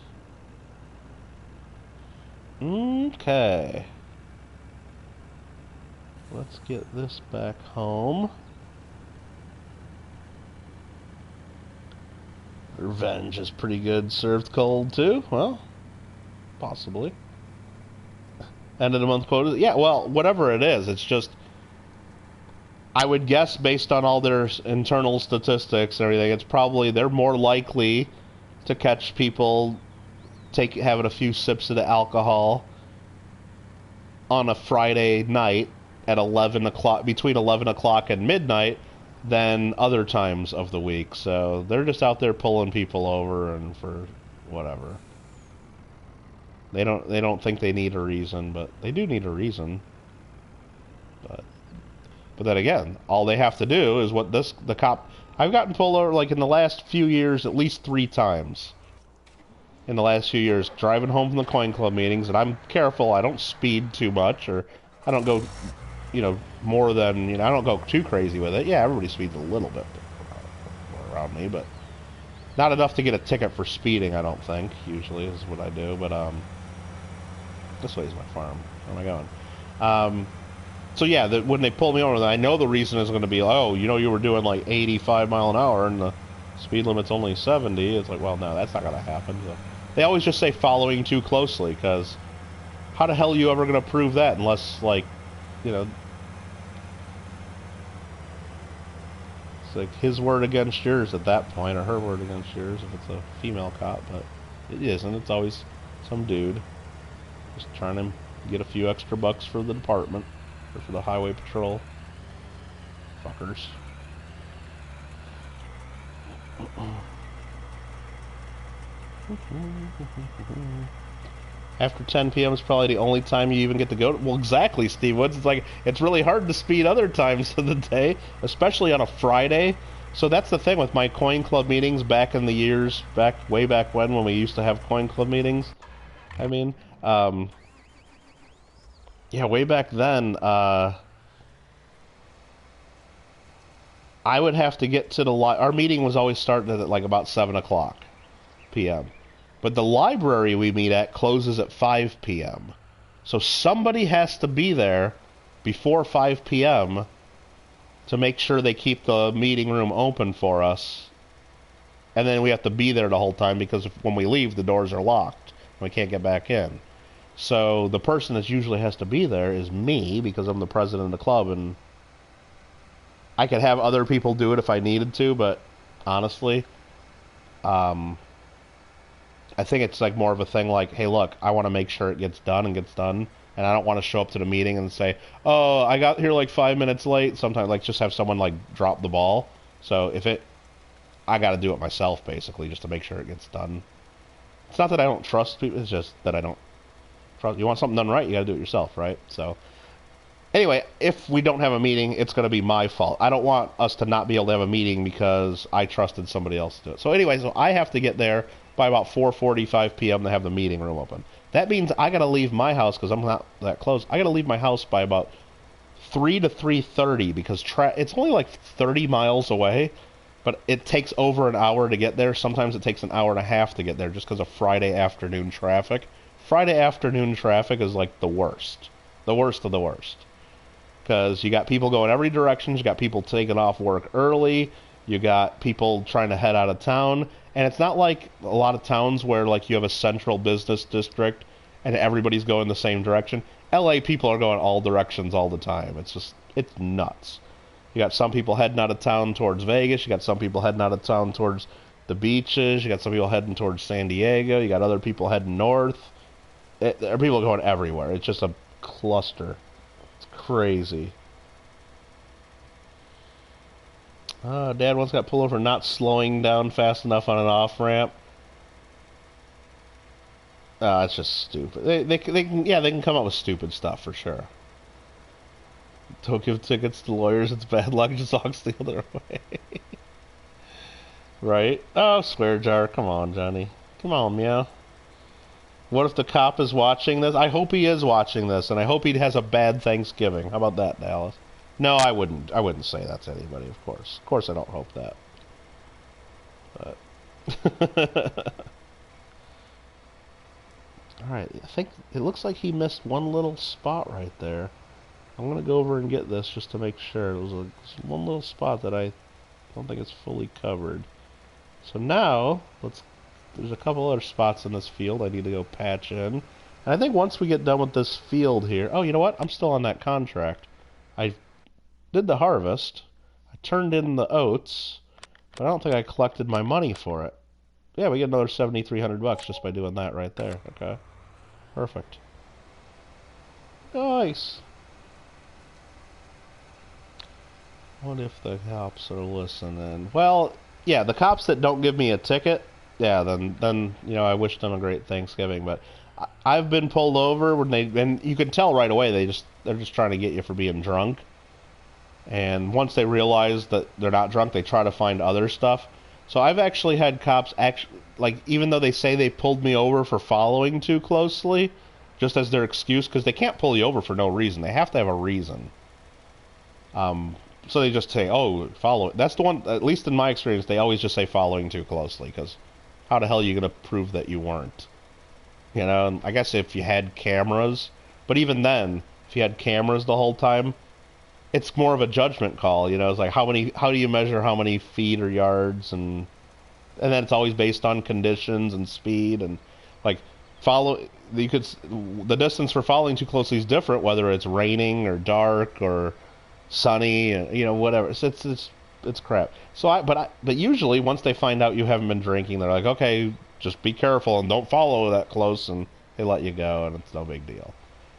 Speaker 1: Okay. Let's get this back home. Revenge is pretty good served cold too. Well, possibly. End of the month quota. Yeah, well, whatever it is, it's just I would guess based on all their internal statistics and everything, it's probably they're more likely to catch people having a few sips of the alcohol on a Friday night at 11 o'clock, between 11 o'clock and midnight, than other times of the week. So they're just out there pulling people over and for whatever. They don't think they need a reason, but they do need a reason. But then again, all they have to do is what the cop... I've gotten pulled over, like, in the last few years, at least 3 times. In the last few years, driving home from the Coin Club meetings, and I'm careful, I don't speed too much, or I don't go, more than, I don't go too crazy with it. Yeah, everybody speeds a little bit around me, but not enough to get a ticket for speeding, I don't think, usually, is what I do. But, this way is my farm. Where am I going? So yeah, when they pull me over, I know the reason is going to be, oh, you were doing like 85 mile an hour and the speed limit's only 70. It's like, well, no, that's not going to happen. So they always just say following too closely, because how the hell are you ever going to prove that unless, like, it's like his word against yours at that point, or her word against yours if it's a female cop, but it isn't. It's always some dude just trying to get a few extra bucks for the department. Or for the highway patrol. Fuckers. After 10 p.m. is probably the only time you even get to go. Well, exactly, Steve Woods. It's like, it's really hard to speed other times of the day, especially on a Friday. So that's the thing with my Coin Club meetings back in the years, way back when we used to have Coin Club meetings. I mean, yeah, way back then, I would have to get to the our meeting was always starting at like about 7 o'clock p.m. But the library we meet at closes at 5 p.m. So somebody has to be there before 5 p.m. to make sure they keep the meeting room open for us. And then we have to be there the whole time because when we leave, the doors are locked. And we can't get back in. So the person that usually has to be there is me, because I'm the president of the club, and I could have other people do it if I needed to, but honestly, I think it's like more of a thing like, hey, look, I want to make sure it gets done, and I don't want to show up to the meeting and say, oh, I got here like 5 minutes late. Sometimes, like, just have someone like drop the ball. So I got to do it myself, basically, just to make sure it gets done. It's not that I don't trust people, it's just that I don't. You want something done right, you gotta do it yourself, right? So, anyway, if we don't have a meeting, it's gonna be my fault. I don't want us to not be able to have a meeting because I trusted somebody else to do it. So anyway, I have to get there by about 4:45 p.m. to have the meeting room open. That means I gotta leave my house, because I'm not that close. I gotta leave my house by about 3 to 3:30, because it's only like 30 miles away, but it takes over an hour to get there. Sometimes it takes an hour and a half to get there just because of Friday afternoon traffic. Friday afternoon traffic is like the worst. The worst of the worst. Because you got people going every direction. You got people taking off work early. You got people trying to head out of town, and it's not like a lot of towns where like you have a central business district and everybody's going the same direction. LA people are going all directions all the time. It's nuts. You got some people heading out of town towards Vegas. You got some people heading out of town towards the beaches. You got some people heading towards San Diego. You got other people heading north. There are people going everywhere. It's just a cluster. It's crazy. Dad once got pulled over not slowing down fast enough on an off-ramp. It's just stupid. They can come up with stupid stuff for sure. Don't give tickets to lawyers. It's bad luck. Just walks the other way. Right? Oh, swear jar. Come on, Johnny. Come on, meow. What if the cop is watching this? I hope he is watching this, and I hope he has a bad Thanksgiving. How about that, Dallas? No, I wouldn't. I wouldn't say that to anybody, of course. Of course, I don't hope that. But all right, I think it looks like he missed one little spot right there. I'm gonna go over and get this just to make sure. It was one little spot that I don't think it's fully covered. So now there's a couple other spots in this field I need to go patch in. And I think once we get done with this field here... Oh, you know what? I'm still on that contract. I did the harvest. I turned in the oats. But I don't think I collected my money for it. Yeah, we get another $7,300 just by doing that right there. Okay. Perfect. Nice. What if the cops are listening? Well, yeah, the cops that don't give me a ticket... Yeah, then you know, I wish them a great Thanksgiving. But I've been pulled over and you can tell right away they're just trying to get you for being drunk. And once they realize that they're not drunk, they try to find other stuff. So I've actually had cops even though they say they pulled me over for following too closely, just as their excuse, because they can't pull you over for no reason. They have to have a reason. So they just say, "Oh, follow." That's the one. At least in my experience, they always just say following too closely, because how the hell are you going to prove that you weren't? You know, and I guess if you had cameras, but even then, if you had cameras the whole time, it's more of a judgment call. You know, it's like how do you measure how many feet or yards, and then it's always based on conditions and speed, and like the distance for following too closely is different whether it's raining or dark or sunny, you know, whatever. It's crap. But usually once they find out you haven't been drinking, they're like, okay, just be careful and don't follow that close, and they let you go, and it's no big deal.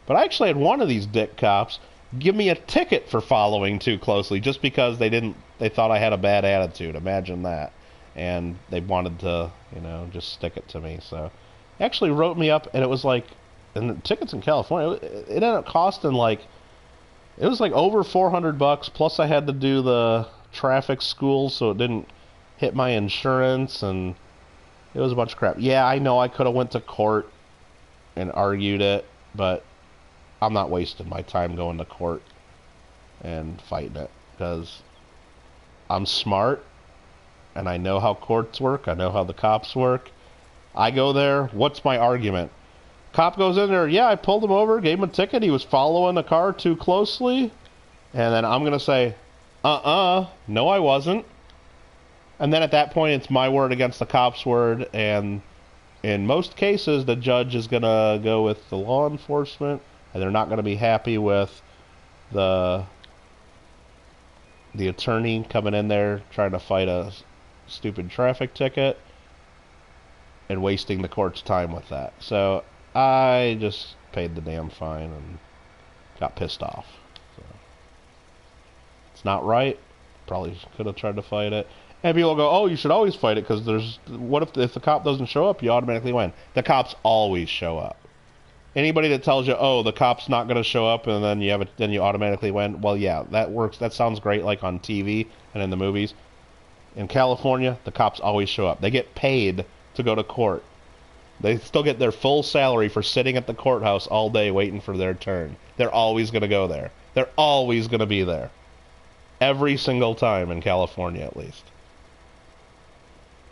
Speaker 1: But I actually had one of these dick cops give me a ticket for following too closely just because they thought I had a bad attitude. Imagine that. And they wanted to, you know, just stick it to me. So they actually wrote me up, and it was like, and the tickets in California, it ended up costing it was like over $400, plus I had to do the traffic school so it didn't hit my insurance, and it was a bunch of crap. Yeah, I know I could have went to court and argued it, but I'm not wasting my time going to court and fighting it, because I'm smart and I know how courts work. I know how the cops work. I go there. What's my argument? Cop goes in there. Yeah, I pulled him over, gave him a ticket. He was following the car too closely. And then I'm going to say, no, I wasn't. And then at that point, it's my word against the cop's word. And in most cases, the judge is going to go with the law enforcement, and they're not going to be happy with the attorney coming in there trying to fight a stupid traffic ticket and wasting the court's time with that. So I just paid the damn fine and got pissed off. So it's not right. Probably could have tried to fight it. And people go, oh, you should always fight it, because what if the cop doesn't show up, you automatically win. The cops always show up. Anybody that tells you, oh, the cop's not going to show up and then you automatically win, well, yeah, that works. That sounds great, like on TV and in the movies. In California, the cops always show up. They get paid to go to court. They still get their full salary for sitting at the courthouse all day waiting for their turn. They're always going to go there. They're always going to be there. Every single time in California, at least.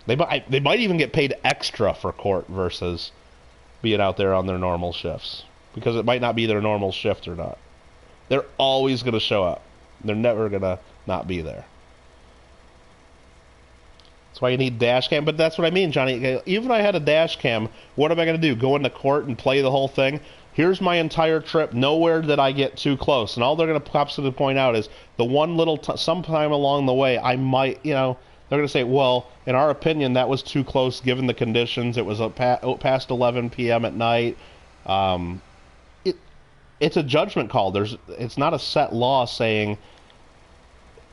Speaker 1: They might even get paid extra for court versus being out there on their normal shifts, because it might not be their normal shift or not. They're always going to show up. They're never going to not be there. That's why you need dash cam. But that's what I mean, Johnny. Even if I had a dash cam, what am I going to do? Go into court and play the whole thing? Here's my entire trip. Nowhere did I get too close. And all they're going to absolutely point out is the one little sometime along the way I might, they're going to say, well, in our opinion, that was too close given the conditions. It was past 11 p.m. at night. It's a judgment call. It's not a set law saying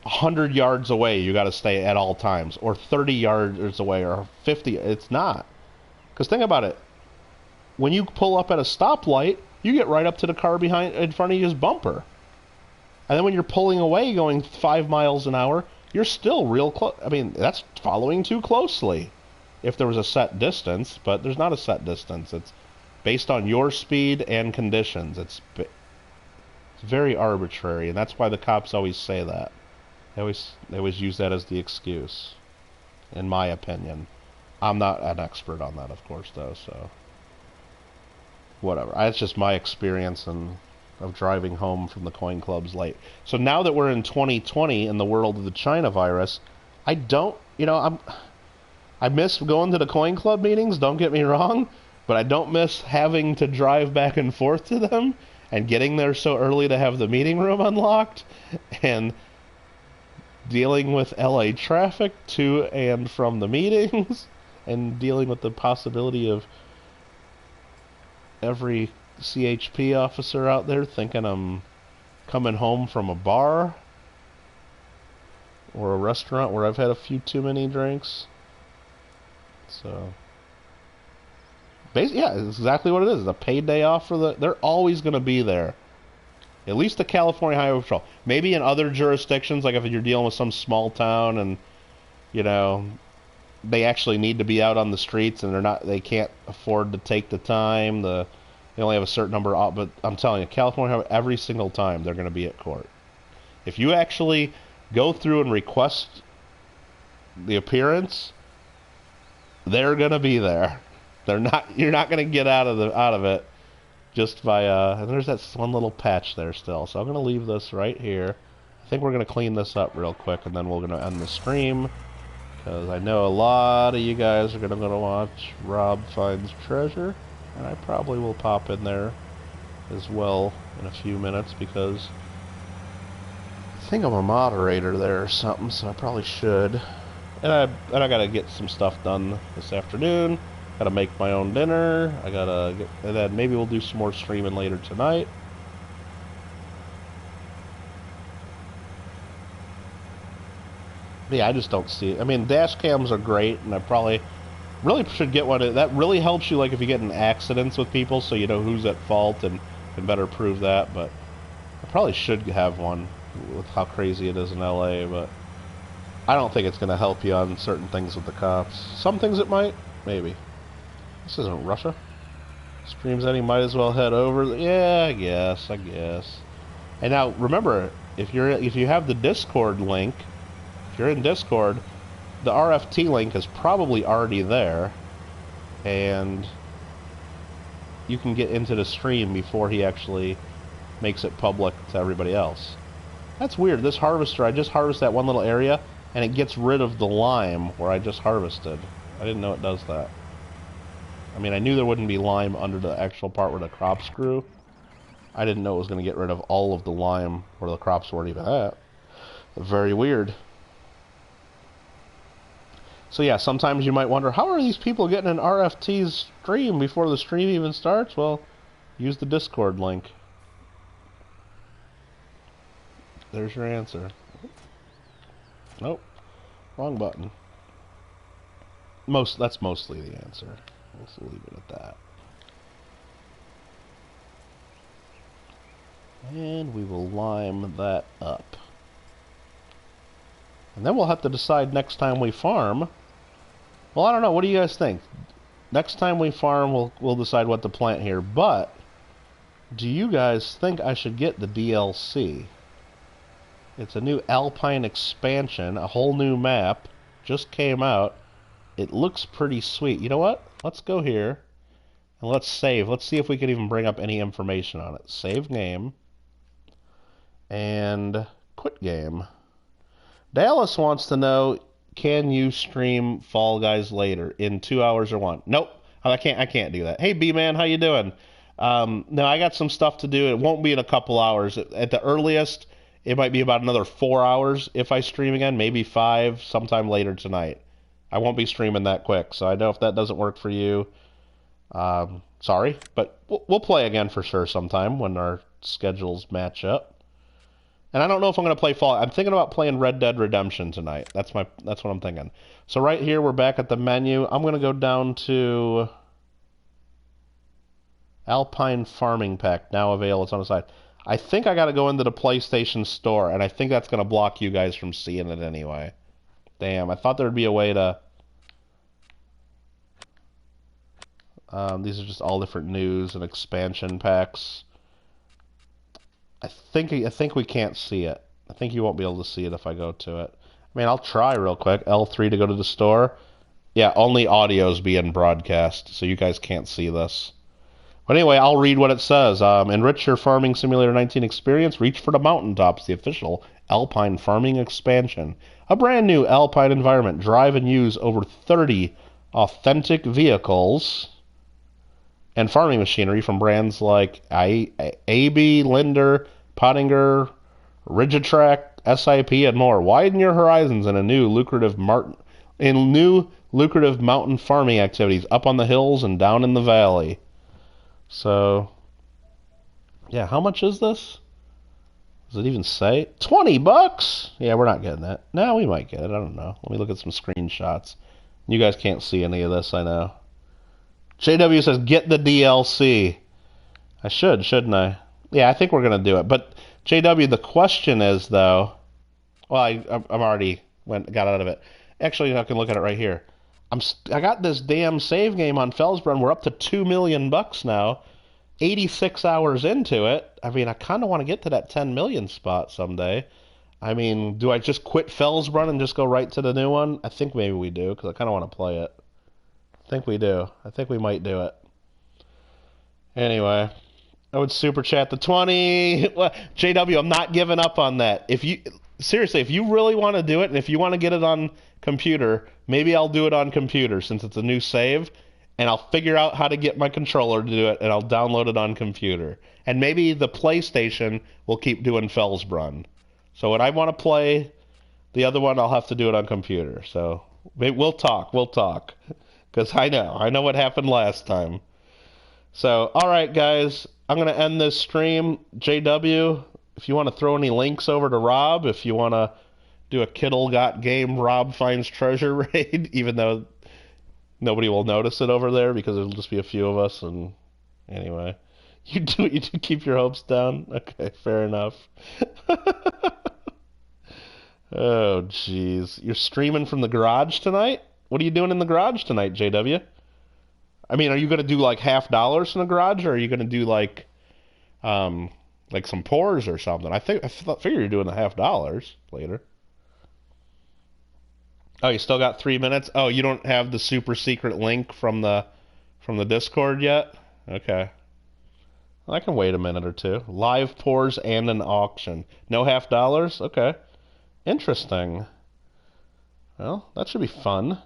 Speaker 1: 100 yards away you got to stay at all times, or 30 yards away, or 50. It's not. Because think about it. When you pull up at a stoplight, you get right up to the car in front of you's bumper. And then when you're pulling away going 5 miles an hour, you're still real close. I mean, that's following too closely. If there was a set distance, but there's not a set distance. It's based on your speed and conditions. It's very arbitrary, and that's why the cops always say that. They always use that as the excuse, in my opinion. I'm not an expert on that, of course, though, so whatever. That's just my experience of driving home from the coin clubs late. So now that we're in 2020 in the world of the China virus, I don't, I miss going to the coin club meetings, don't get me wrong, but I don't miss having to drive back and forth to them and getting there so early to have the meeting room unlocked and dealing with LA traffic to and from the meetings and dealing with the possibility of every CHP officer out there thinking I'm coming home from a bar or a restaurant where I've had a few too many drinks. So, yeah, it's exactly what it is. It's a paid day off they're always going to be there. At least the California Highway Patrol. Maybe in other jurisdictions, like if you're dealing with some small town and, they actually need to be out on the streets and they can't afford to take the time. They only have a certain number of, but I'm telling you, California, every single time they're going to be at court. If you actually go through and request the appearance, they're going to be there. You're not going to get out of it just by and there's that one little patch there still. So I'm going to leave this right here. I think we're going to clean this up real quick and then we're going to end the stream. Because I know a lot of you guys are going to watch Rob Finds Treasure. And I probably will pop in there as well in a few minutes because I think I'm a moderator there or something, so I probably should. And I got to get some stuff done this afternoon. Got to make my own dinner. And then maybe we'll do some more streaming later tonight. Yeah, I just don't see it. I mean, dash cams are great, and I probably really should get one. That really helps you, like, if you get in accidents with people, so you know who's at fault and can better prove that. But I probably should have one with how crazy it is in LA, but I don't think it's going to help you on certain things with the cops. Some things it might, maybe. This isn't Russia. Streams any, might as well head over. Yeah, I guess. And now, remember, if you have the Discord link, if you're in Discord, the RFT link is probably already there, and you can get into the stream before he actually makes it public to everybody else. That's weird. This harvester, I just harvested that one little area, and it gets rid of the lime where I just harvested. I didn't know it does that. I mean, I knew there wouldn't be lime under the actual part where the crops grew. I didn't know it was going to get rid of all of the lime where the crops weren't even at. Very weird. So yeah, sometimes you might wonder, how are these people getting an RFT stream before the stream even starts? Well, use the Discord link. There's your answer. Nope. Wrong button. That's mostly the answer. Let's leave it at that. And we will lime that up. And then we'll have to decide next time we farm. Well, I don't know. What do you guys think? Next time we farm, we'll decide what to plant here. But do you guys think I should get the DLC? It's a new Alpine expansion, a whole new map. Just came out. It looks pretty sweet. You know what? Let's go here and let's save. Let's see if we can even bring up any information on it. Save game and quit game. Dallas wants to know, can you stream Fall Guys later in 2 hours or one? Nope, I can't do that. Hey B-Man, how you doing? No, I got some stuff to do. It won't be in a couple hours. At the earliest, it might be about another 4 hours if I stream again, maybe 5 sometime later tonight. I won't be streaming that quick, so I know if that doesn't work for you, sorry, but we'll play again for sure sometime when our schedules match up. And I don't know if I'm going to play Fall. I'm thinking about playing Red Dead Redemption tonight. That's what I'm thinking. So right here, we're back at the menu. I'm going to go down to Alpine Farming Pack, now available. It's on the side. I think I got to go into the PlayStation Store, and I think that's going to block you guys from seeing it anyway. Damn, I thought there would be a way to... these are just all different news and expansion packs. I think we can't see it. I think you won't be able to see it if I go to it. I mean, I'll try real quick. L3 to go to the store. Yeah, only audio's being broadcast, so you guys can't see this. But anyway, I'll read what it says. Enrich your Farming Simulator 19 experience. Reach for the mountaintops, the official Alpine farming expansion. A brand new Alpine environment. Drive and use over 30 authentic vehicles and farming machinery from brands like AB, Linder, Pottinger, Rigitrack, SIP, and more. Widen your horizons in new lucrative mountain farming activities up on the hills and down in the valley. So, yeah, how much is this? Does it even say? $20? Yeah, we're not getting it. No, we might get it. I don't know. Let me look at some screenshots. You guys can't see any of this, I know. JW says, get the DLC. I should, shouldn't I? Yeah, I think we're going to do it. But, JW, the question is, though... Well, I'm already got out of it. Actually, I can look at it right here. I got this damn save game on Felsbrunn. We're up to $2 million now. 86 hours into it. I mean, I kind of want to get to that 10 million spot someday. I mean, do I just quit Felsbrunn and just go right to the new one? I think maybe we do, because I kind of want to play it. I think we do. I think we might do it. Anyway, I would super chat the 20. JW, I'm not giving up on that. Seriously, if you really want to do it, and if you want to get it on computer, maybe I'll do it on computer since it's a new save, and I'll figure out how to get my controller to do it, and I'll download it on computer. And maybe the PlayStation will keep doing Felsbrunn. So when I want to play the other one, I'll have to do it on computer. So we'll talk. Because I know what happened last time. So, alright guys, I'm going to end this stream. JW, if you want to throw any links over to Rob, if you want to do a Kittle Got Game Rob Finds Treasure raid, even though nobody will notice it over there because it'll just be a few of us. And anyway, you do keep your hopes down. Okay, fair enough. Oh, jeez. You're streaming from the garage tonight? What are you doing in the garage tonight, JW? I mean, are you going to do like $50 in the garage, or are you going to do like some pours or something? I figure you're doing the $50 later. Oh, you still got 3 minutes? Oh, you don't have the super secret link from the Discord yet? Okay. I can wait a minute or two. Live pours and an auction. No $50? Okay. Interesting. Well, that should be fun.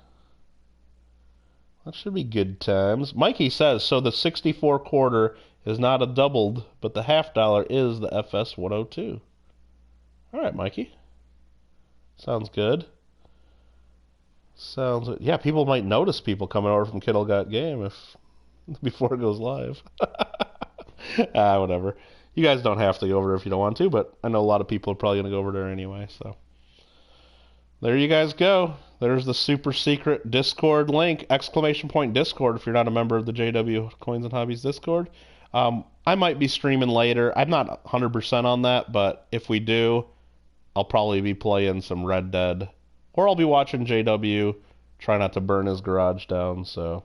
Speaker 1: That should be good times. Mikey says, so the 64 quarter is not a doubled, but the $50 is the FS 102. All right, Mikey. Sounds good. Yeah, people might notice people coming over from Kittle Got Game before it goes live. Whatever. You guys don't have to go over there if you don't want to, but I know a lot of people are probably going to go over there anyway, so. There you guys go. There's the super secret Discord link, ! Discord if you're not a member of the JW Coins and Hobbies Discord. I might be streaming later. I'm not 100% on that, but if we do, I'll probably be playing some Red Dead. Or I'll be watching JW try not to burn his garage down. So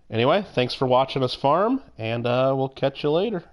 Speaker 1: anyway, thanks for watching us farm, and we'll catch you later.